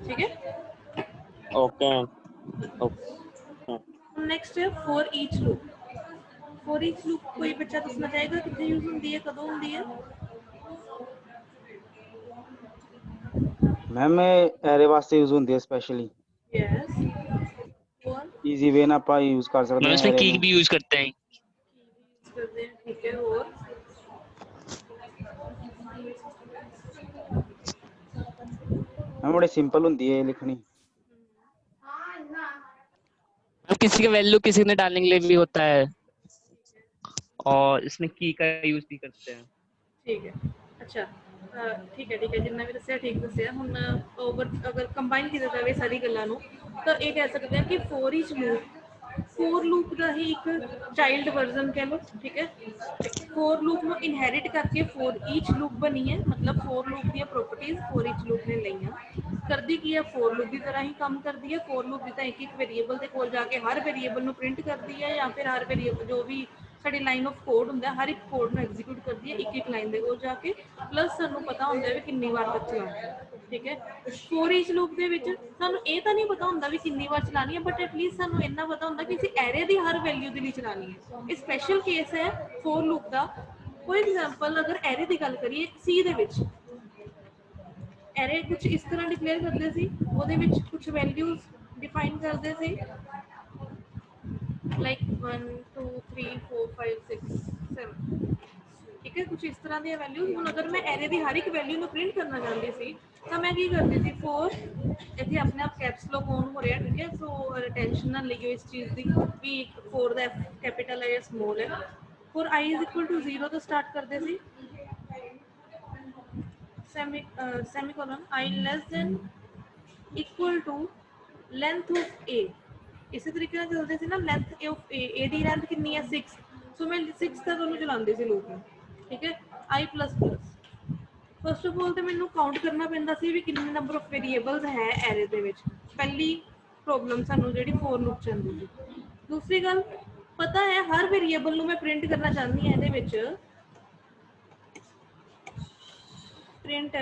S1: ਠੀਕ ਹੈ,
S5: ਓਕੇ
S1: नेक्स्ट है for each loop. For each loop कोई बच्चा दसना चाहेगा कितने यूज होती है, कदों होती है?
S3: मैम एरे वास्ते यूज होती है स्पेशली।
S1: यस, और
S3: इजी वे ना ਆਪਾਂ यूज कर सकते
S2: मैम
S3: हैं
S2: इसमें
S3: एरे
S2: की
S3: ਨੂੰ।
S2: भी यूज करते हैं
S1: यूज करते हैं। ठीक है, और
S3: मैम बड़ी सिंपल होती है लिखनी।
S2: मैम किसी का वैल्यू किसी ने डालने के लिए भी होता है और इसमें की का यूज भी करते हैं।
S1: ठीक है, अच्छा ठीक है जिन्ना भी दसिया ठीक दसिया। हुण ओवर अगर कंबाइन किया जाए सारी गल्लां नूं तो ये कह सकते हैं कि फोर लूप का ही एक चाइल्ड वर्जन कह लो। ठीक है, फोर लूप में इनहेरिट करके फोर ईच लूप बनी है, मतलब for loop the properties four each loop ने लईआं। करदी की है, फोर लूप की तरह ही काम करती है। फोर लूप की एक एक वेरीएबल के कोल जाके हर वेरीएबल नूं प्रिंट करती है, या फिर हर वेरीएबल जो भी साडी लाइन ऑफ कोड हुंदा है हर एक कोड नूं एग्जीक्यूट करती है एक एक लाइन दे कोल जाके, प्लस सानूं पता हुंदा है भी कितनी बार तक चलाना है। ठीक है, फोर ईच लूप दे विच सानूं ये तो नहीं पता हुंदा भी कितनी बार चलानी है, बट एटलीस्ट सानूं इन्ना पता हुंदा कि असीं एरे दी हर वैल्यू दे लिए चलानी है। ये स्पैशल केस है फोर लूप का। फॉर एग्जाम्पल अगर एरे की गल करिए सी दे विच एरे कुछ इस तरह डिक्लेयर करते सी, ਉਹਦੇ ਵਿੱਚ कुछ वैल्यूज डिफाइन करते सी, लाइक 1 2 3 4 5 6 7 ठीक है। कुछ इस तरह दी वैल्यूज हुण अगर मैं एरे दी हर एक वैल्यू नूं प्रिंट करना चाहती सी तो मैं की करती थी फॉर इत्थे अपने आप कैप्स लॉक ऑन हो रहा है, ठीक है। सो टेंशन ना लियो इस चीज़ की भी फॉर द कैपिटल है या स्मॉल है। For i is equal to 0 तो स्टार्ट करते सी semicolon i less than equal to length of a. इसी तरीके ਨਾਲ चलते सी ना लेंथ ऑफ ए दी लेंथ कितनी है 6, सो मैं 6 तक ਉਹਨੂੰ ਚਲਾਉਂਦੀ ਸੀ ਲੂਪ ਨੂੰ, ठीक है। I plus plus first of all तो मैंने काउंट करना पैंदा सी भी कितने नंबर ऑफ वेरीएबल्स है एरे दे विच, पहली प्रॉब्लम सानू जेहड़ी फॉर लूप च आंदी सी। दूसरी गल पता है हर वेरीएबल नू मैं प्रिंट करना चाहती हां इहदे विच प्रिंट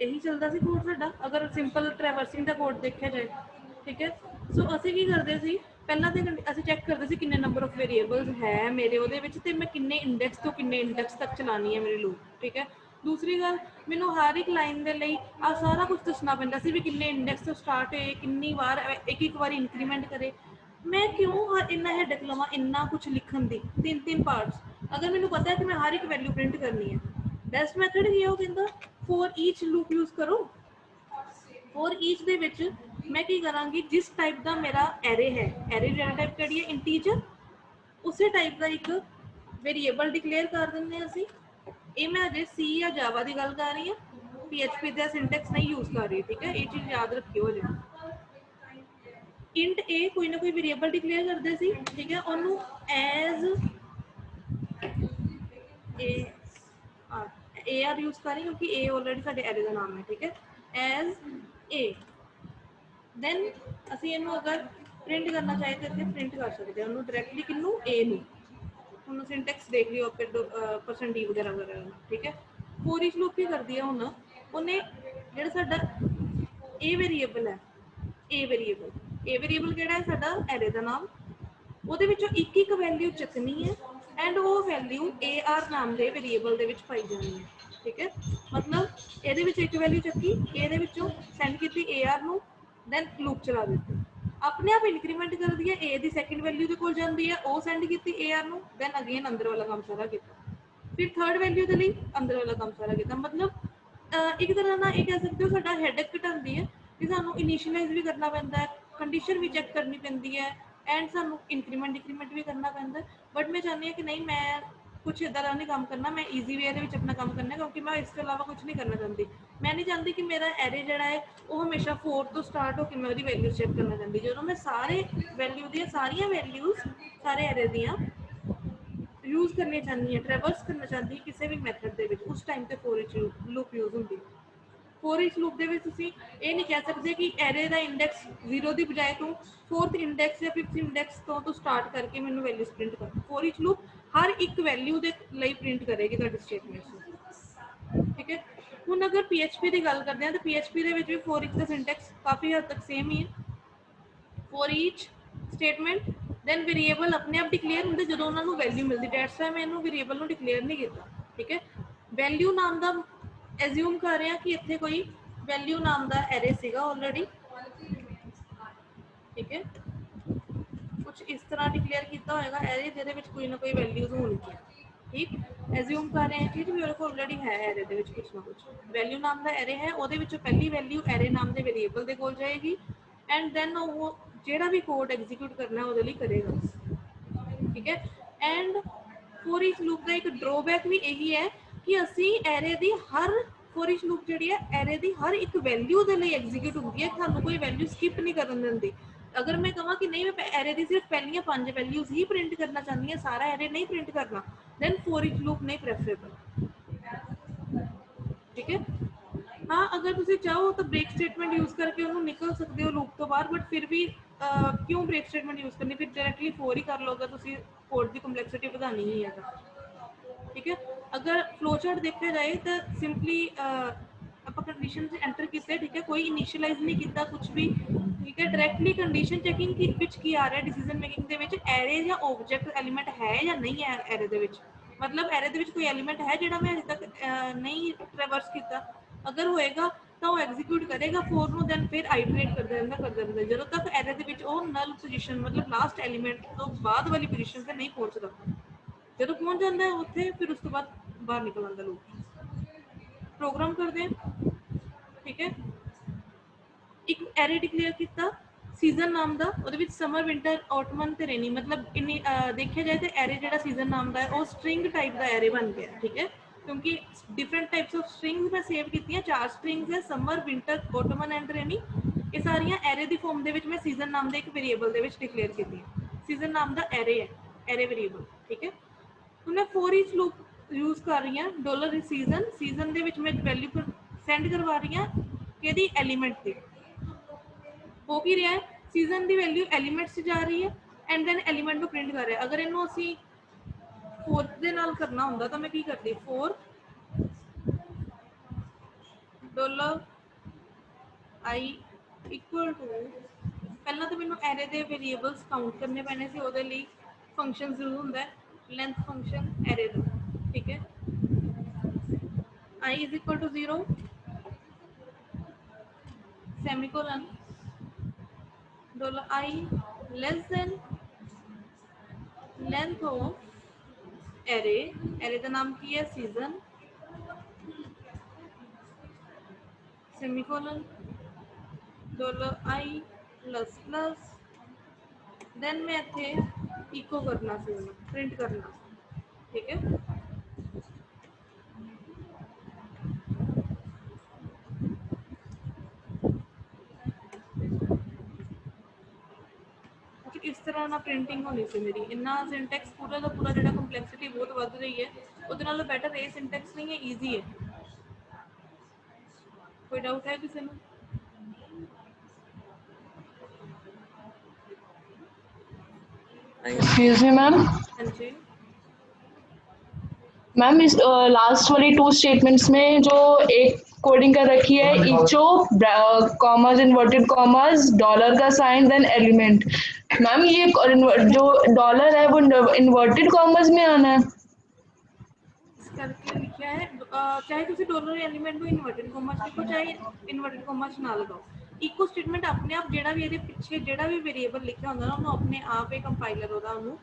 S1: यही चलता सी कोड साडा अगर सिंपल ट्रैवर्सिंग का कोड देखा जाए, ठीक है। सो असी की करते सी पहला तो असी चैक करते सी किन्ने नंबर ऑफ वेरीएबल्स है मेरे ਉਹਦੇ ਵਿੱਚ ਤੇ मैं किन्ने इंडेक्स तो किन्ने इंडेक्स तक चलानी है मेरी लूप, ठीक है। दूसरी गल मैनू हर एक लाइन के लिए आ सारा कुछ दसना पैंदा सी भी किन्ने इंडेक्स तो स्टार्ट होए, किन्नी बार एक एक बार इंक्रीमेंट करे। मैं क्यों इन्ना हैडक लवां इन्ना कुछ लिखण दी तीन तीन पार्ट्स, अगर मैनू पता है कि मैं हर एक वैल्यू प्रिंट करनी है। बेस्ट मैथड ये हो कहंदा फॉर ईच लूप यूज करो। फॉर ईच दे विच मैं की करांगी जिस टाइप का मेरा एरे है, एरे डेटा टाइप कड़ी है इंटीजर, उस टाइप का एक वेरीएबल डिक्लेयर कर देंगे असी। ये मैं अजे सी या जावा की गल कर रही हूँ, PHP का सिंटैक्स नहीं यूज कर रही, ठीक है। ये चीज़ याद रखियो अजे। इंट ए कोई ना कोई वेरीएबल डिक्लेयर करते सी, ठीक है। ओनू एज ए आर यूज कर रही क्योंकि ए ऑलरेडी साडे एरे का नाम है, ठीक है। एज ए देन असी इनू अगर प्रिंट करना चाहे तो इतने प्रिंट कर सकते हैं उन्होंने डायरैक्टली किनू ए नू। उन्होंने सिंटैक्स देख लियो फिर परसेंट डी वगैरह वगैरह, ठीक है। फॉर ईच लूप की करती है हुण उन्हें जिहड़ा साडा ए वेरीएबल है, ए वेरीएबल किहड़ा है साडा एरे का नाम, ਉਹਦੇ ਵਿੱਚੋਂ ਇੱਕ ਇੱਕ वैल्यू चुकनी है एंड वो वैल्यू ए आर नाम के वेरीएबल ਦੇ ਵਿੱਚ ਪਾਈ ਜਾਣੀ है, ठीक है। मतलब ਇਹਦੇ ਵਿੱਚ ਇੱਕ वैल्यू ਚੱਕੀ ਇਹਦੇ ਵਿੱਚੋਂ ਸੈਂਡ ਕੀਤੀ ए आर ਨੂੰ देन लूप चला ਦਿੱਤੀ, अपने आप इंक्रीमेंट कर दिया ए की सैकेंड वैल्यू के कोल जाती है वो सेंड की ए आर नू देन अगेन अंदर वाला काम सारा किया, फिर थर्ड वैल्यू के लिए अंदर वाला काम सारा किया। मतलब एक तरह ना ये कह सकते हो साडा हैडेक घटाती है कि सानू इनिशियलाइज भी करना पैंदा है, कंडीशन भी चेक करनी पैंदी है एंड सानू इंक्रीमेंट डिक्रीमेंट भी करना पैंदा है। बट मैं चाहती हूँ कि नहीं मैं कुछ इदा का नहीं काम करना, मैं ईजी वे अपना काम करना क्योंकि मैं इसके अलावा कुछ नहीं करना चाहती। मैं नहीं चाहती कि मेरा एरे जड़ा है वो हमेशा 4 तो स्टार्ट होकर मैं वो वैल्यूज चेक करना चाहती। जो मैं सारे वैल्यू दी सारिया वैल्यूज सारे एरे दियाँ यूज करनी चाहती है, ट्रैवर्स करना चाहती है किसी भी मैथड के उस टाइम पर फॉर ईच लूप यूज होती। फॉर ईच लूप के ये नहीं कह सकते कि एरे का इंडेक्स 0 की बजाय तू 4th इंडेक्स या 5th इंडेक्स तो स्टार्ट करके मैंने वैल्यूज प्रिंट कर। फॉर ईच लूप हर एक वैल्यू के लिए प्रिंट करेगी तुहाडी स्टेटमेंट, ठीक है। हुण अगर PHP की गल करते हैं तो PHP के भी फॉर ईच का सिंटैक्स काफ़ी हद तक सेम ही है। For each statement then variable अपने आप डिक्लेयर होंगे जो उन्होंने वैल्यू मिलती, डेट्स वाई मैं इन्हू वेरीएबल डिक्लेयर नहीं किया, ठीक है। वैल्यू नाम का एज्यूम कर रहे हैं कि इतने कोई वैल्यू नाम का एरे सीगा ऑलरेडी, ठीक है। कुछ इस तरह डिक्लेयर किया होगा एरे जिहदे विच कोई ना कोई वैल्यूज होणगी, ठीक। एज्यूम कर रहे हैं कि मेरे को ऑलरेडी है एरे दे विच कुछ ना कुछ वैल्यू नाम का एरे है, ਉਹਦੇ ਵਿੱਚੋਂ पहली वैल्यू एरे नाम के वेरीएबल के कोल जाएगी एंड देन वो ਜਿਹੜਾ भी कोड एग्जीक्यूट करना है ਉਹਦੇ ਲਈ करेगा, ठीक है। एंड फॉर ईच लूप का एक ड्रॉबैक भी यही है कि असी एरे दी हर फॉर ईच लूप जी है एरे दी हर एक वैल्यू के लिए एग्जीक्यूट होती है, सानू कोई वैल्यू स्किप नहीं करन देंदी। अगर मैं कहा कि नहीं मैं एरे दी सिर्फ पहलियां 5 वैल्यूज ही प्रिंट करना चाहती हूँ, सारा एरे नहीं प्रिंट करना, देन फॉर ईच लूप नहीं प्रेफरेबल, ठीक है। हाँ अगर तुम चाहो तो ब्रेक स्टेटमेंट यूज करके उन्होंने निकल सकते हो लूप तो बाहर, बट फिर भी क्यों ब्रेक स्टेटमेंट यूज करनी, फिर डायरेक्टली फॉर ही कर लो अगर तुम कोड की कॉम्पलैक्सिटी बढ़ानी ही है, ठीक है। अगर फ्लो चार्ट देखा जाए तो सिंपली आप कंडीशन से एंटर किए, ठीक है, कोई इनिशियलाइज नहीं किया कुछ भी, ठीक है। डायरेक्टली कंडीशन चेकिंग की आ रहा है डिसीजन मेकिंग के एरे या ऑब्जेक्ट एलिमेंट है या नहीं है एरे दे विच, मतलब एरे ਦੇ ਵਿੱਚ ਕੋਈ ਐਲੀਮੈਂਟ ਹੈ ਜਿਹੜਾ ਮੈਂ ਅਜੇ ਤੱਕ ਨਹੀਂ ਟ੍ਰੈਵਰਸ ਕੀਤਾ, ਅਗਰ ਹੋਏਗਾ ਤਾਂ ਉਹ ਐਗਜ਼ੀਕਿਊਟ ਕਰੇਗਾ ਫੋਰ ਨੂੰ, ਦੈਨ ਫਿਰ ਆਈਟਰੇਟ ਕਰਦਾ ਰਹਿੰਦਾ ਜਦੋਂ ਤੱਕ ਐਰੇ ਦੇ ਵਿੱਚ ਉਹ ਨਲ ਪੋਜੀਸ਼ਨ ਮਤਲਬ ਲਾਸਟ ਐਲੀਮੈਂਟ ਤੋਂ ਬਾਅਦ ਵਾਲੀ ਪੋਜੀਸ਼ਨ ਤੇ ਨਹੀਂ ਪਹੁੰਚਦਾ। ਜਦੋਂ ਪਹੁੰਚ ਜਾਂਦਾ ਹੈ ਉੱਥੇ ਫਿਰ ਉਸ ਤੋਂ ਬਾਅਦ ਬਾਹਰ ਨਿਕਲ ਆਉਂਦਾ ਲੂਪ। ਪ੍ਰੋਗਰਾਮ ਕਰਦੇ ਹਾਂ, ਠੀਕ ਹੈ। ਇੱਕ ਐਰੇ ਡਿਕਲੇਅਰ ਕੀਤਾ ਸੀਜ਼ਨ ਨਾਮ ਦਾ, ਉਹਦੇ ਵਿੱਚ ਸਮਰ ਵਿੰਟਰ ਆਟਮਨ ਤੇ ਰੇਨੀ ਮਤਲਬ ਇੰਨੀ ਦੇਖਿਆ ਜਾਏ ਤੇ ਐਰੇ ਜਿਹੜਾ ਸੀਜ਼ਨ ਨਾਮ ਦਾ ਹੈ ਉਹ ਸਟ੍ਰਿੰਗ ਟਾਈਪ ਦਾ ਐਰੇ ਬਣ ਗਿਆ, ਠੀਕ ਹੈ, ਕਿਉਂਕਿ ਡਿਫਰੈਂਟ ਟਾਈਪਸ ਆਫ ਸਟ੍ਰਿੰਗਸ ਮੈਂ ਸੇਵ ਕੀਤੀਆਂ, 4 ਸਟ੍ਰਿੰਗਸ ਹੈ ਸਮਰ ਵਿੰਟਰ ਆਟਮਨ ਐਂਡ ਰੇਨੀ। ਇਹ ਸਾਰੀਆਂ ਐਰੇ ਦੀ ਫਾਰਮ ਦੇ ਵਿੱਚ ਮੈਂ ਸੀਜ਼ਨ ਨਾਮ ਦੇ ਇੱਕ ਵੇਰੀਏਬਲ ਦੇ ਵਿੱਚ ਡਿਕਲੇਅਰ ਕੀਤੀਆਂ। ਸੀਜ਼ਨ ਨਾਮ ਦਾ ਐਰੇ ਹੈ, ਐਰੇ ਵੇਰੀਏਬਲ, ਠੀਕ ਹੈ। ਹੁਣ ਮੈਂ ਫੋਰ ਈਚ ਲੂਪ ਯੂਜ਼ ਕਰ ਰਹੀ ਹਾਂ ਡੋਲਰ ਸੀਜ਼ਨ ਦੇ ਵਿੱਚ ਮੈਂ ਵੈਲਿਊ ਸੈਂਡ ਕਰਵਾ ਰਹੀ ਹਾਂ ਕਿਹਦੀ ਐਲੀਮੈਂਟ ਦੀ। ਹੋ ਕੀ ਰਿਹਾ ਹੈ, ਸੀਜ਼ਨ ਦੀ ਵੈਲਿਊ ਐਲੀਮੈਂਟਸ 'ਚ ਜਾ ਰਹੀ ਹੈ ਐਂਡ ਦੈਨ ਐਲੀਮੈਂਟ ਨੂੰ ਪ੍ਰਿੰਟ ਕਰ ਰਿਹਾ। ਅਗਰ ਇਹਨੂੰ ਅਸੀਂ ਫੋਰ ਦੇ ਨਾਲ ਕਰਨਾ ਹੁੰਦਾ ਤਾਂ ਮੈਂ ਕੀ ਕਰਦੀ, for dollar i equal to, ਪਹਿਲਾਂ ਤਾਂ ਮੈਨੂੰ ਐਰੇ ਦੇ ਵੇਰੀਏਬਲਸ ਕਾਊਂਟ ਕਰਨੇ ਪੈਣੇ ਸੀ, ਉਹਦੇ ਲਈ ਫੰਕਸ਼ਨ ਜ਼ਰੂਰ ਹੁੰਦਾ ਹੈ, ਲੈਂਥ ਫੰਕਸ਼ਨ ਐਰੇ ਦਾ, ਠੀਕ ਹੈ। I is equal to 0 semicolon $I less than length of array ਦਾ ਨਾਮ ਕੀ ਹੈ season semicolon $I plus plus then ਮੈਂ ਇੱਥੇ echo ਕਰਨਾ ਸੀ, ਉਹਨੂੰ print ਕਰਨਾ, ਠੀਕ ਹੈ। ਇਸ ਤਰ੍ਹਾਂ ਨਾਲ ਪ੍ਰਿੰਟਿੰਗ ਹੋਣੀ ਸੀ ਮੇਰੀ। ਇੰਨਾ ਸਿੰਟੈਕਸ ਪੂਰਾ ਦਾ ਪੂਰਾ ਜਿਹੜਾ ਕੰਪਲੈਕਸਿਟੀ ਬਹੁਤ ਵੱਧ ਰਹੀ ਹੈ, ਉਹਦੇ ਨਾਲੋਂ ਬੈਟਰ ਇਹ ਸਿੰਟੈਕਸ ਨਹੀਂ ਹੈ, ਈਜ਼ੀ ਹੈ। ਕੋਈ ਡਾਊਟ ਹੈ ਕਿਸੇ ਨੂੰ?
S6: Excuse me ma'am.
S1: ਹਾਂਜੀ
S6: मैम इस लास्ट वाली 2 स्टेटमेंट्स में जो एक कोडिंग कर रखी है इचो कॉमर्स इन्वर्टेड कॉमर्स डॉलर का साइन देन एलिमेंट, मैम ये जो डॉलर है वो इन्वर्टेड कॉमर्स में आना है।
S1: ਇਸ ਕਰਕੇ ਲਿਖਿਆ ਹੈ ਚਾਹੇ ਤੁਸੀਂ ਡੋਲਰ ਐਲੀਮੈਂਟ ਨੂੰ ਇਨਵਰਟਡ ਕੋਮਾ 'ਚ ਲਿਖੋ ਚਾਹੇ ਇਨਵਰਟਡ ਕੋਮਾ 'ਚ ਨਾ ਲਗਾਓ। ਇਕੋ ਸਟੇਟਮੈਂਟ ਆਪਣੇ ਆਪ ਜਿਹੜਾ ਵੀ ਇਹਦੇ ਪਿੱਛੇ ਜਿਹੜਾ ਵੀ ਵੇਰੀਏਬਲ ਲਿਖਿਆ ਹੁੰਦਾ ਨਾ ਉਹਨੂੰ ਆਪਣੇ ਆਪ ਹੀ ਕੰਪਾਈਲਰ ਉਹਦਾ ਉਹਨੂੰ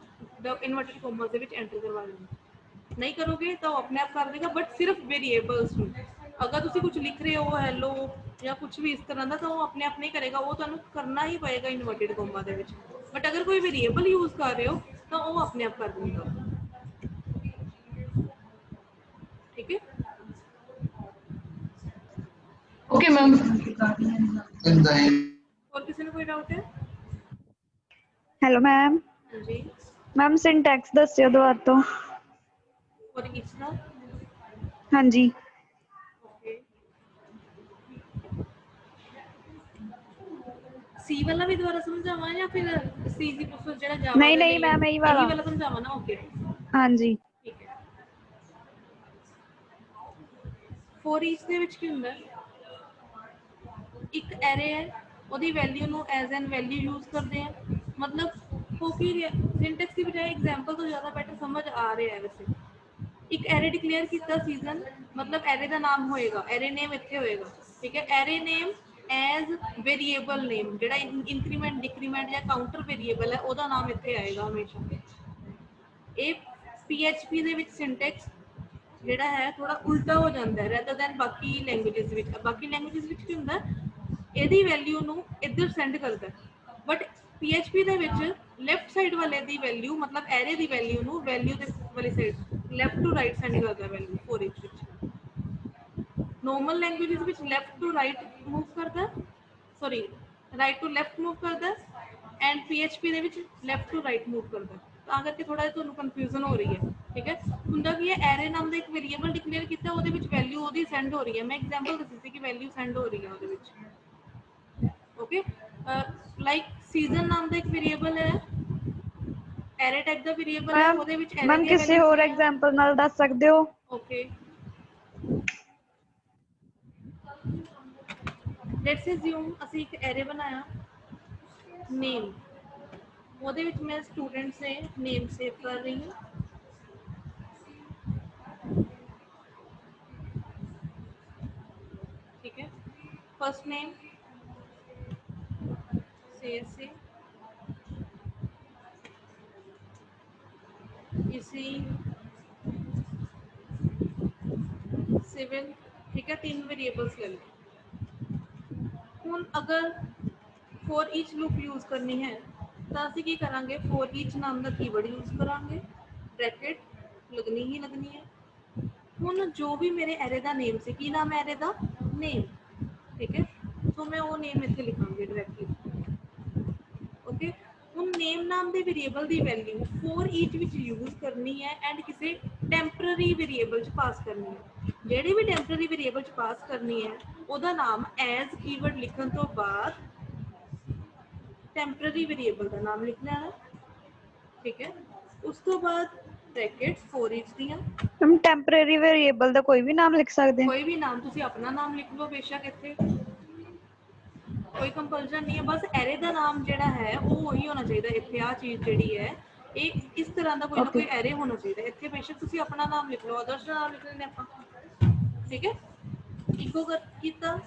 S1: ਇਨਵਰਟਡ ਕੋਮਾ ਦੇ ਵਿੱਚ ਐਂਟਰ ਕਰਵਾ ਲੈਂਦਾ। ਨਹੀਂ ਕਰੋਗੇ ਤਾਂ ਉਹ ਆਪਣੇ ਆਪ ਕਰ ਦੇਗਾ, ਬਟ ਸਿਰਫ ਵੇਰੀਏਬਲਸ ਨੂੰ। ਅਗਰ ਤੁਸੀਂ ਕੁਝ ਲਿਖ ਰਹੇ ਹੋ ਹੈਲੋ ਜਾਂ ਕੁਝ ਵੀ ਇਸ ਤਰ੍ਹਾਂ ਦਾ ਤਾਂ ਉਹ ਆਪਣੇ ਆਪ ਨਹੀਂ ਕਰੇਗਾ, ਉਹ ਤੁਹਾਨੂੰ ਕਰਨਾ ਹੀ ਪਏਗਾ ਇਨਵਰਟਡ ਕੋਮਾ ਦੇ ਵਿੱਚ। ਬਟ ਅਗਰ ਕੋਈ ਵੇਰੀਏਬਲ ਯੂਜ਼ ਕਰ ਰਹੇ ਹੋ ਤਾਂ ਉਹ ਆਪਣੇ ਆਪ ਕਰ ਦੇਗਾ, ठीक है।
S6: Okay ma'am.
S1: और किसी ने कोई डाउट है?
S7: Hello ma'am.
S1: हाँ जी।
S7: मैम सिंटैक्स दस्सियो दोबारा तो।
S1: और इसका?
S7: हाँ जी।
S1: ओके। सी वाला भी दोबारा समझावा या फिर सी जी प्लस जेड़ा जावा
S7: नहीं नहीं मैम यही वाला
S1: समझावा ना? ओके
S7: हाँ जी
S1: ठीक है। ਫੋਰ ਈਚ ਦੇ ਵਿੱਚ ਕੀ ਹੁੰਦਾ, ਇੱਕ ਐਰੇ ਹੈ ਉਹਦੀ ਵੈਲਿਊ ਨੂੰ ਐਜ਼ ਐਨ ਵੈਲਿਊ ਯੂਜ਼ ਕਰਦੇ ਆ, ਮਤਲਬ ਹੋ ਕੀ ਰਿਹਾ ਸਿੰਟੈਕਸ ਦੀ ਬਜਾਏ ਐਗਜ਼ਾਮਪਲ ਤੋਂ ਜ਼ਿਆਦਾ ਬੈਟਰ ਸਮਝ ਆ ਰਿਹਾ ਹੈ। ਵੈਸੇ ਇੱਕ ਐਰੇ ਡਿਕਲੇਅਰ ਕੀਤਾ ਸੀਜ਼ਨ ਮਤਲਬ ਐਰੇ ਦਾ ਨਾਮ ਹੋਏਗਾ, ਐਰੇ ਨੇਮ ਇੱਥੇ ਹੋਏਗਾ, ਠੀਕ ਹੈ। ਐਰੇ ਨੇਮ ਐਜ਼ ਵੇਰੀਏਬਲ ਨੇਮ ਜਿਹੜਾ ਇੰਕਰੀਮੈਂਟ ਡਿਕਰੀਮੈਂਟ ਜਾਂ ਕਾਊਂਟਰ ਵੇਰੀਏਬਲ ਹੈ ਉਹਦਾ ਨਾਮ ਇੱਥੇ ਆਏਗਾ ਹਮੇਸ਼ਾ। ਇਹ PHP ਦੇ ਵਿੱਚ ਸਿੰਟੈਕਸ ਜਿਹੜਾ ਹੈ ਥੋੜਾ ਉਲਟਾ ਹੋ ਜਾਂਦਾ ਹੈ ਰੈਦਰ ਦੈਨ ਬਾਕੀ ਲੈਂਗੁਏਜਸ ਵਿੱਚ। ਬਾਕੀ ਲੈਂਗੁਏਜਸ ਵਿੱਚ ਕੀ ਹੁੰਦਾ ਇਹਦੀ ਵੈਲਿਊ ਨੂੰ ਇੱਧਰ ਸੈਂਡ ਕਰਦਾ, ਬਟ PHP ਦੇ ਵਿੱਚ ਲੈਫਟ ਸਾਈਡ ਵਾਲੇ ਦੀ ਵੈਲਿਊ ਮਤਲਬ ਐਰੇ ਦੀ ਵੈਲਿਊ ਨੂੰ ਵੈਲਿਊ ਦੇ ਵਾਲੀ side left to right send ਕਰਦਾ ਵੈਲਿਊ ਫੋਰ ਈਚ ਵਿੱਚ। ਨੋਰਮਲ ਲੈਂਗੁਏਜਸ ਵਿੱਚ ਲੈਫਟ ਟੂ ਰਾਈਟ ਮੂਵ ਕਰਦਾ, sorry right to left move ਕਰਦਾ ਐਂਡ PHP ਦੇ ਵਿੱਚ ਲੈਫਟ ਟੂ ਰਾਈਟ ਮੂਵ ਕਰਦਾ, ਤਾਂ ਕਰਕੇ ਥੋੜਾ ਜਿਹਾ ਤੁਹਾਨੂੰ ਕਨਫਿਊਜ਼ਨ ਹੋ ਰਹੀ ਹੈ, ਠੀਕ ਹੈ। ਹੁੰਦਾ ਕੀ ਹੈ ਐਰੇ ਨਾਮ ਦਾ ਇੱਕ ਵੇਰੀਏਬਲ ਡਿਕਲੇਅਰ ਕੀਤਾ ਉਹਦੇ ਵਿੱਚ ਵੈਲਿਊ ਉਹਦੀ ਸੈਂਡ ਹੋ ਰਹੀ ਹੈ। ਮੈਂ ਐਗਜ਼ਾਮਪਲ ਦੱਸੀ ਸੀ ਕਿ ਵੈਲਿਊ ਸੈਂਡ ਹੋ ਰਹੀ ਹੈ ਉਹਦੇ ਵਿੱਚ, ਓਕੇ। ਲਾਈਕ ਸੀਜ਼ਨ ਨਾਮ ਦਾ ਇੱਕ ਵੇਰੀਏਬਲ ਹੈ, ਐਰੇ ਟਾਈਪ ਦਾ ਵੇਰੀਏਬਲ ਹੈ, ਉਹਦੇ ਵਿੱਚ ਐਰੇ
S7: ਮੈਮ
S1: ਦੀਆਂ
S7: ਕਿਸੇ ਹੋਰ
S1: ਵੈਲਿਊਜ਼
S7: ਐਗਜ਼ਾਮਪਲ ਨਾਲ ਦੱਸ ਸਕਦੇ ਹੋ?
S1: ਓਕੇ ਲੈਟਸ ਅਸਿਊਮ ਅਸੀਂ ਇੱਕ ਐਰੇ ਬਣਾਇਆ ਨੇਮ, ਉਹਦੇ ਵਿੱਚ ਮੈਂ ਸਟੂਡੈਂਟਸ ਦੇ ਨੇਮ ਸੇਵ ਕਰ ਰਹੀ ਹਾਂ, फर्स्ट नेम से इसी सिविल, ठीक है, 3 वेरिएबल्स ले लो। ਹੁਣ अगर फॉर ईच लूप यूज करनी है तो ਅਸੀਂ ਕੀ ਕਰਾਂਗੇ, फॉर ईच नाम ਦਾ कीवर्ड यूज ਕਰਾਂਗੇ, ब्रैकेट लगनी ही लगनी है। ਹੁਣ जो भी मेरे एरे ਦਾ नेम ਸੀ, ਕੀ ਨਾਮ है एरे ਦਾ, नेम, ठीक है, तो मैं वो नेम ਇੱਥੇ ਲਿਖਾਂਗੀ डायरेक्टली, ओके। ਹੁਣ नेम नाम ਦੇ variable the value for each ਵਿੱਚ यूज ਕਰਨੀ ਹੈ ਐਂਡ ਕਿਸੇ ਟੈਂਪਰੇਰੀ वेरिएबल ਚ ਪਾਸ ਕਰਨੀ ਹੈ। ਜਿਹੜੀ ਵੀ ਟੈਂਪਰੇਰੀ वेरिएबल ਚ ਪਾਸ ਕਰਨੀ ਹੈ ਉਹਦਾ ਨਾਮ ਐਜ਼ कीवर्ड ਲਿਖਣ ਤੋਂ ਬਾਅਦ ਟੈਂਪਰੇਰੀ वेरिएबल ਦਾ ਨਾਮ ਲਿਖਣਾ ਹੈ, ਠੀਕ ਹੈ। ਉਸ ਤੋਂ ਬਾਅਦ ब्रैकेट्स फॉर ईच ਦੀਆਂ,
S7: हम टेम्परेरी वेरिएबल ਦਾ ਕੋਈ ਵੀ ਨਾਮ ਲਿਖ ਸਕਦੇ ਹਾਂ।
S1: ਕੋਈ ਵੀ ਨਾਮ ਤੁਸੀਂ ਆਪਣਾ ਨਾਮ ਲਿਖ ਲਓ ਬੇਸ਼ੱਕ, ਇੱਥੇ ਕੋਈ ਕੰਪਲਸ਼ਨ ਨਹੀਂ ਹੈ, ਬਸ ਐਰੇ ਦਾ ਨਾਮ ਜਿਹੜਾ ਹੈ ਉਹ ਉਹੀ ਹੋਣਾ ਚਾਹੀਦਾ। ਇੱਥੇ ਆ ਚੀਜ਼ ਜਿਹੜੀ ਹੈ ਇਹ ਇਸ ਤਰ੍ਹਾਂ ਦਾ ਕੋਈ ਨਾ ਕੋਈ ਐਰੇ ਹੋਣਾ ਚਾਹੀਦਾ। ਇੱਥੇ ਬੇਸ਼ੱਕ ਤੁਸੀਂ ਆਪਣਾ ਨਾਮ ਲਿਖ ਲਓ, ਅਦਰਸ ਦਾ ਨਾਮ ਲਿਖ ਲੈਂਦੇ ਆਪਾਂ, ਠੀਕ ਹੈ। ਇਕੋ ਕੀਤਾ,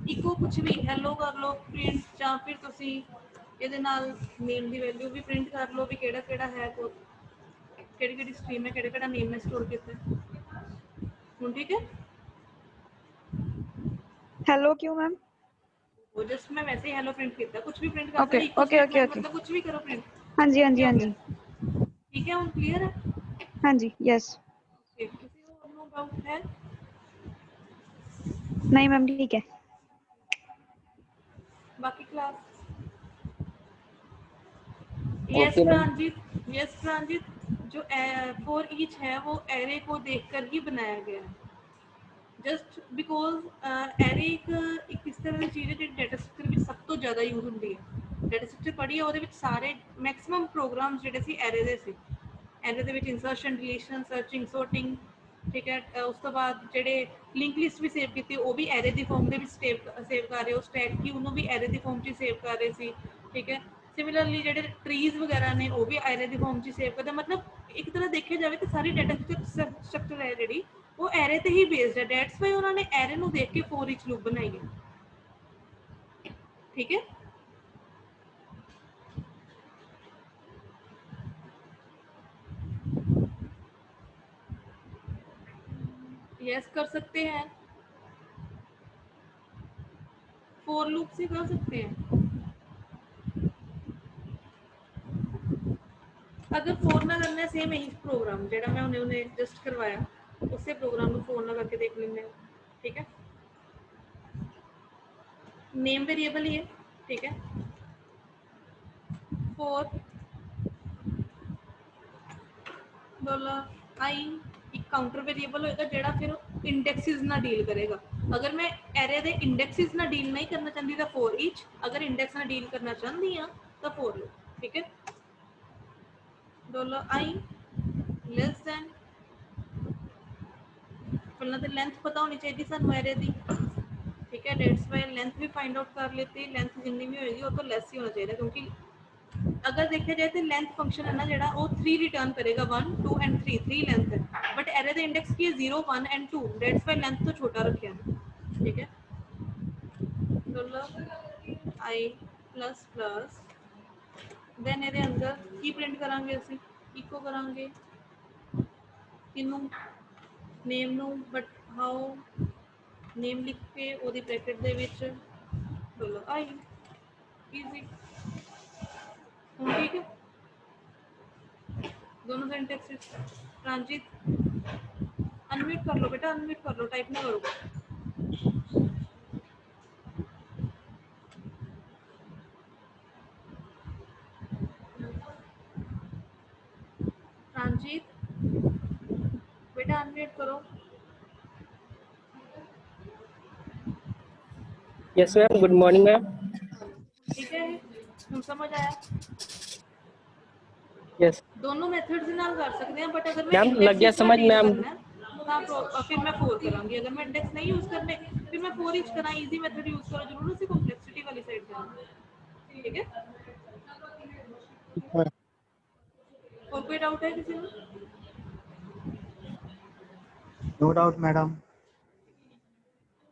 S1: ਇਕੋ ਕੁਝ ਵੀ ਹੈਲੋ ਕਰ ਲਓ ਪ੍ਰਿੰਟ, ਜਾਂ ਫਿਰ ਤੁਸੀਂ ਇਹਦੇ ਨਾਲ ਨੇਮ ਦੀ ਵੈਲਿਊ ਵੀ ਪ੍ਰਿੰਟ ਕਰ ਲਓ ਵੀ ਕਿਹੜਾ ਕਿਹੜਾ ਹੈ, ਕਿਹੜੀ ਕਿਹੜੀ ਸਟ੍ਰੀਮ ਹੈ, ਕਿਹੜਾ ਕਿਹੜਾ ਨੇਮ ਨੇ ਸਟੋਰ ਕੀਤਾ ਹੁਣ, ਠੀਕ ਹੈ।
S7: हेलो क्यों मैम?
S1: वो जस्ट मैं वैसे ही हेलो प्रिंट किया, कुछ भी प्रिंट कर
S7: ओके
S1: सकते,
S7: ओके ओके ओके,
S1: मतलब कुछ भी करो प्रिंट,
S7: हाँ जी हाँ जी
S1: क्या
S7: हाँ
S1: हो
S7: जी,
S1: गया? ठीक है, हम क्लियर है।
S7: हाँ जी यस।
S1: किसी को नो डाउट है?
S7: नहीं मैम ठीक है।
S1: बाकी क्लास यस प्रांजित, यस प्रांजित, जो फॉर ईच है वो एरे को देखकर ही बनाया गया है, जस्ट बिकॉज एरे एक इस तरह की चीज़ है जो डेटा स्ट्रक्चर में सब तो ज़्यादा यूज होती है। डेटा स्ट्रक्चर पढ़ी है, वो सारे मैक्सिमम प्रोग्राम्स जोड़े सी एरे दे सी, एरे दे विच इंसर्शन, डिलीशन, सर्चिंग, सॉर्टिंग, ठीक है। उस तो बाद जेडे लिंक लिस्ट भी सेव की वो भी array the form they which save कर रहे हो, स्टैक की उन्होंने भी एरे दी फॉर्म च सेव कर रहे सी, ठीक है। सिमिलरली जेडे ट्रीज वगैरह ने वो भी एरे दी फॉर्म च सेव करते, मतलब एक तरह देखा जाए तो सारी डेटा स्ट्रक्चर है जी वो एरे ते ही बेस्ड है। दैट्स वाई उन्होंने एरे नू देख के फॉर ईच लूप बनाई है, ठीक है। यस कर सकते हैं, फॉर लूप से कर सकते हैं। अगर फोर ना करना है सेम यही प्रोग्राम जेड़ा मैं उन्हें जस्ट करवाया उसे प्रोग्राम को फोर ना करके देख लेंगे, ठीक है। नेम वेरिएबल ही है, ठीक है। फोर $i एक काउंटर वेरिएबल होएगा जेड़ा फिर इंडेक्सेस ना डील करेगा। अगर मैं एरे दे इंडेक्सेस ना डील नहीं करना चाहती तो फॉर ईच, अगर इंडेक्स ना डील करना चाहती हाँ तो फॉर लूप, ठीक है। $i लेस दैन, पहले तो लेंथ पता होनी चाहिए सानू एरे दी, ठीक है। डेट्स वाई लेंथ भी फाइंड आउट कर लेती, लेंथ जितनी भी होगी वो तो लेस ही होना चाहिए, क्योंकि अगर देखा जाए तो लेंथ फंक्शन है ना जेड़ा वो 3 रिटर्न करेगा, 1 2 एंड 3 लेंथ है, बट एरे द इंडेक्स की है 0 1 एंड 2, डेट्स वाई लेंथ तो छोटा रखा है, ठीक है। i प्लस प्लस देन ਇਹਦੇ अंदर की प्रिंट करांगे ਅਸੀਂ इको करांगे किनू नेम नू, बट हाउ नेम लिख के ਉਹਦੀ ब्रैकेट ਦੇ ਵਿੱਚ i इजी, ठीक है। दोनों सिंटेक्स ट्रांजिट अनम्यूट कर लो बेटा, अनम्यूट कर लो, टाइप ना करो। ट्रांजिट बेटा अनम्यूट करो।
S8: Yes ma'am, good morning ma'am.
S1: ठीक है, हम समझ आया।
S8: यस
S1: दोनों मेथड्स नाल कर सकते हैं, बट अगर मैं
S8: मैम लग गया समझ मैम।
S1: फिर मैं फोर करांगी। अगर मैं इंडेक्स नहीं यूज करने फिर मैं फोर ईच करा, इजी मेथड यूज करो, जरूर से कॉम्प्लेक्सिटी वाली साइड जाना, ठीक है। और कोई डाउट है किसी को?
S3: No doubt madam.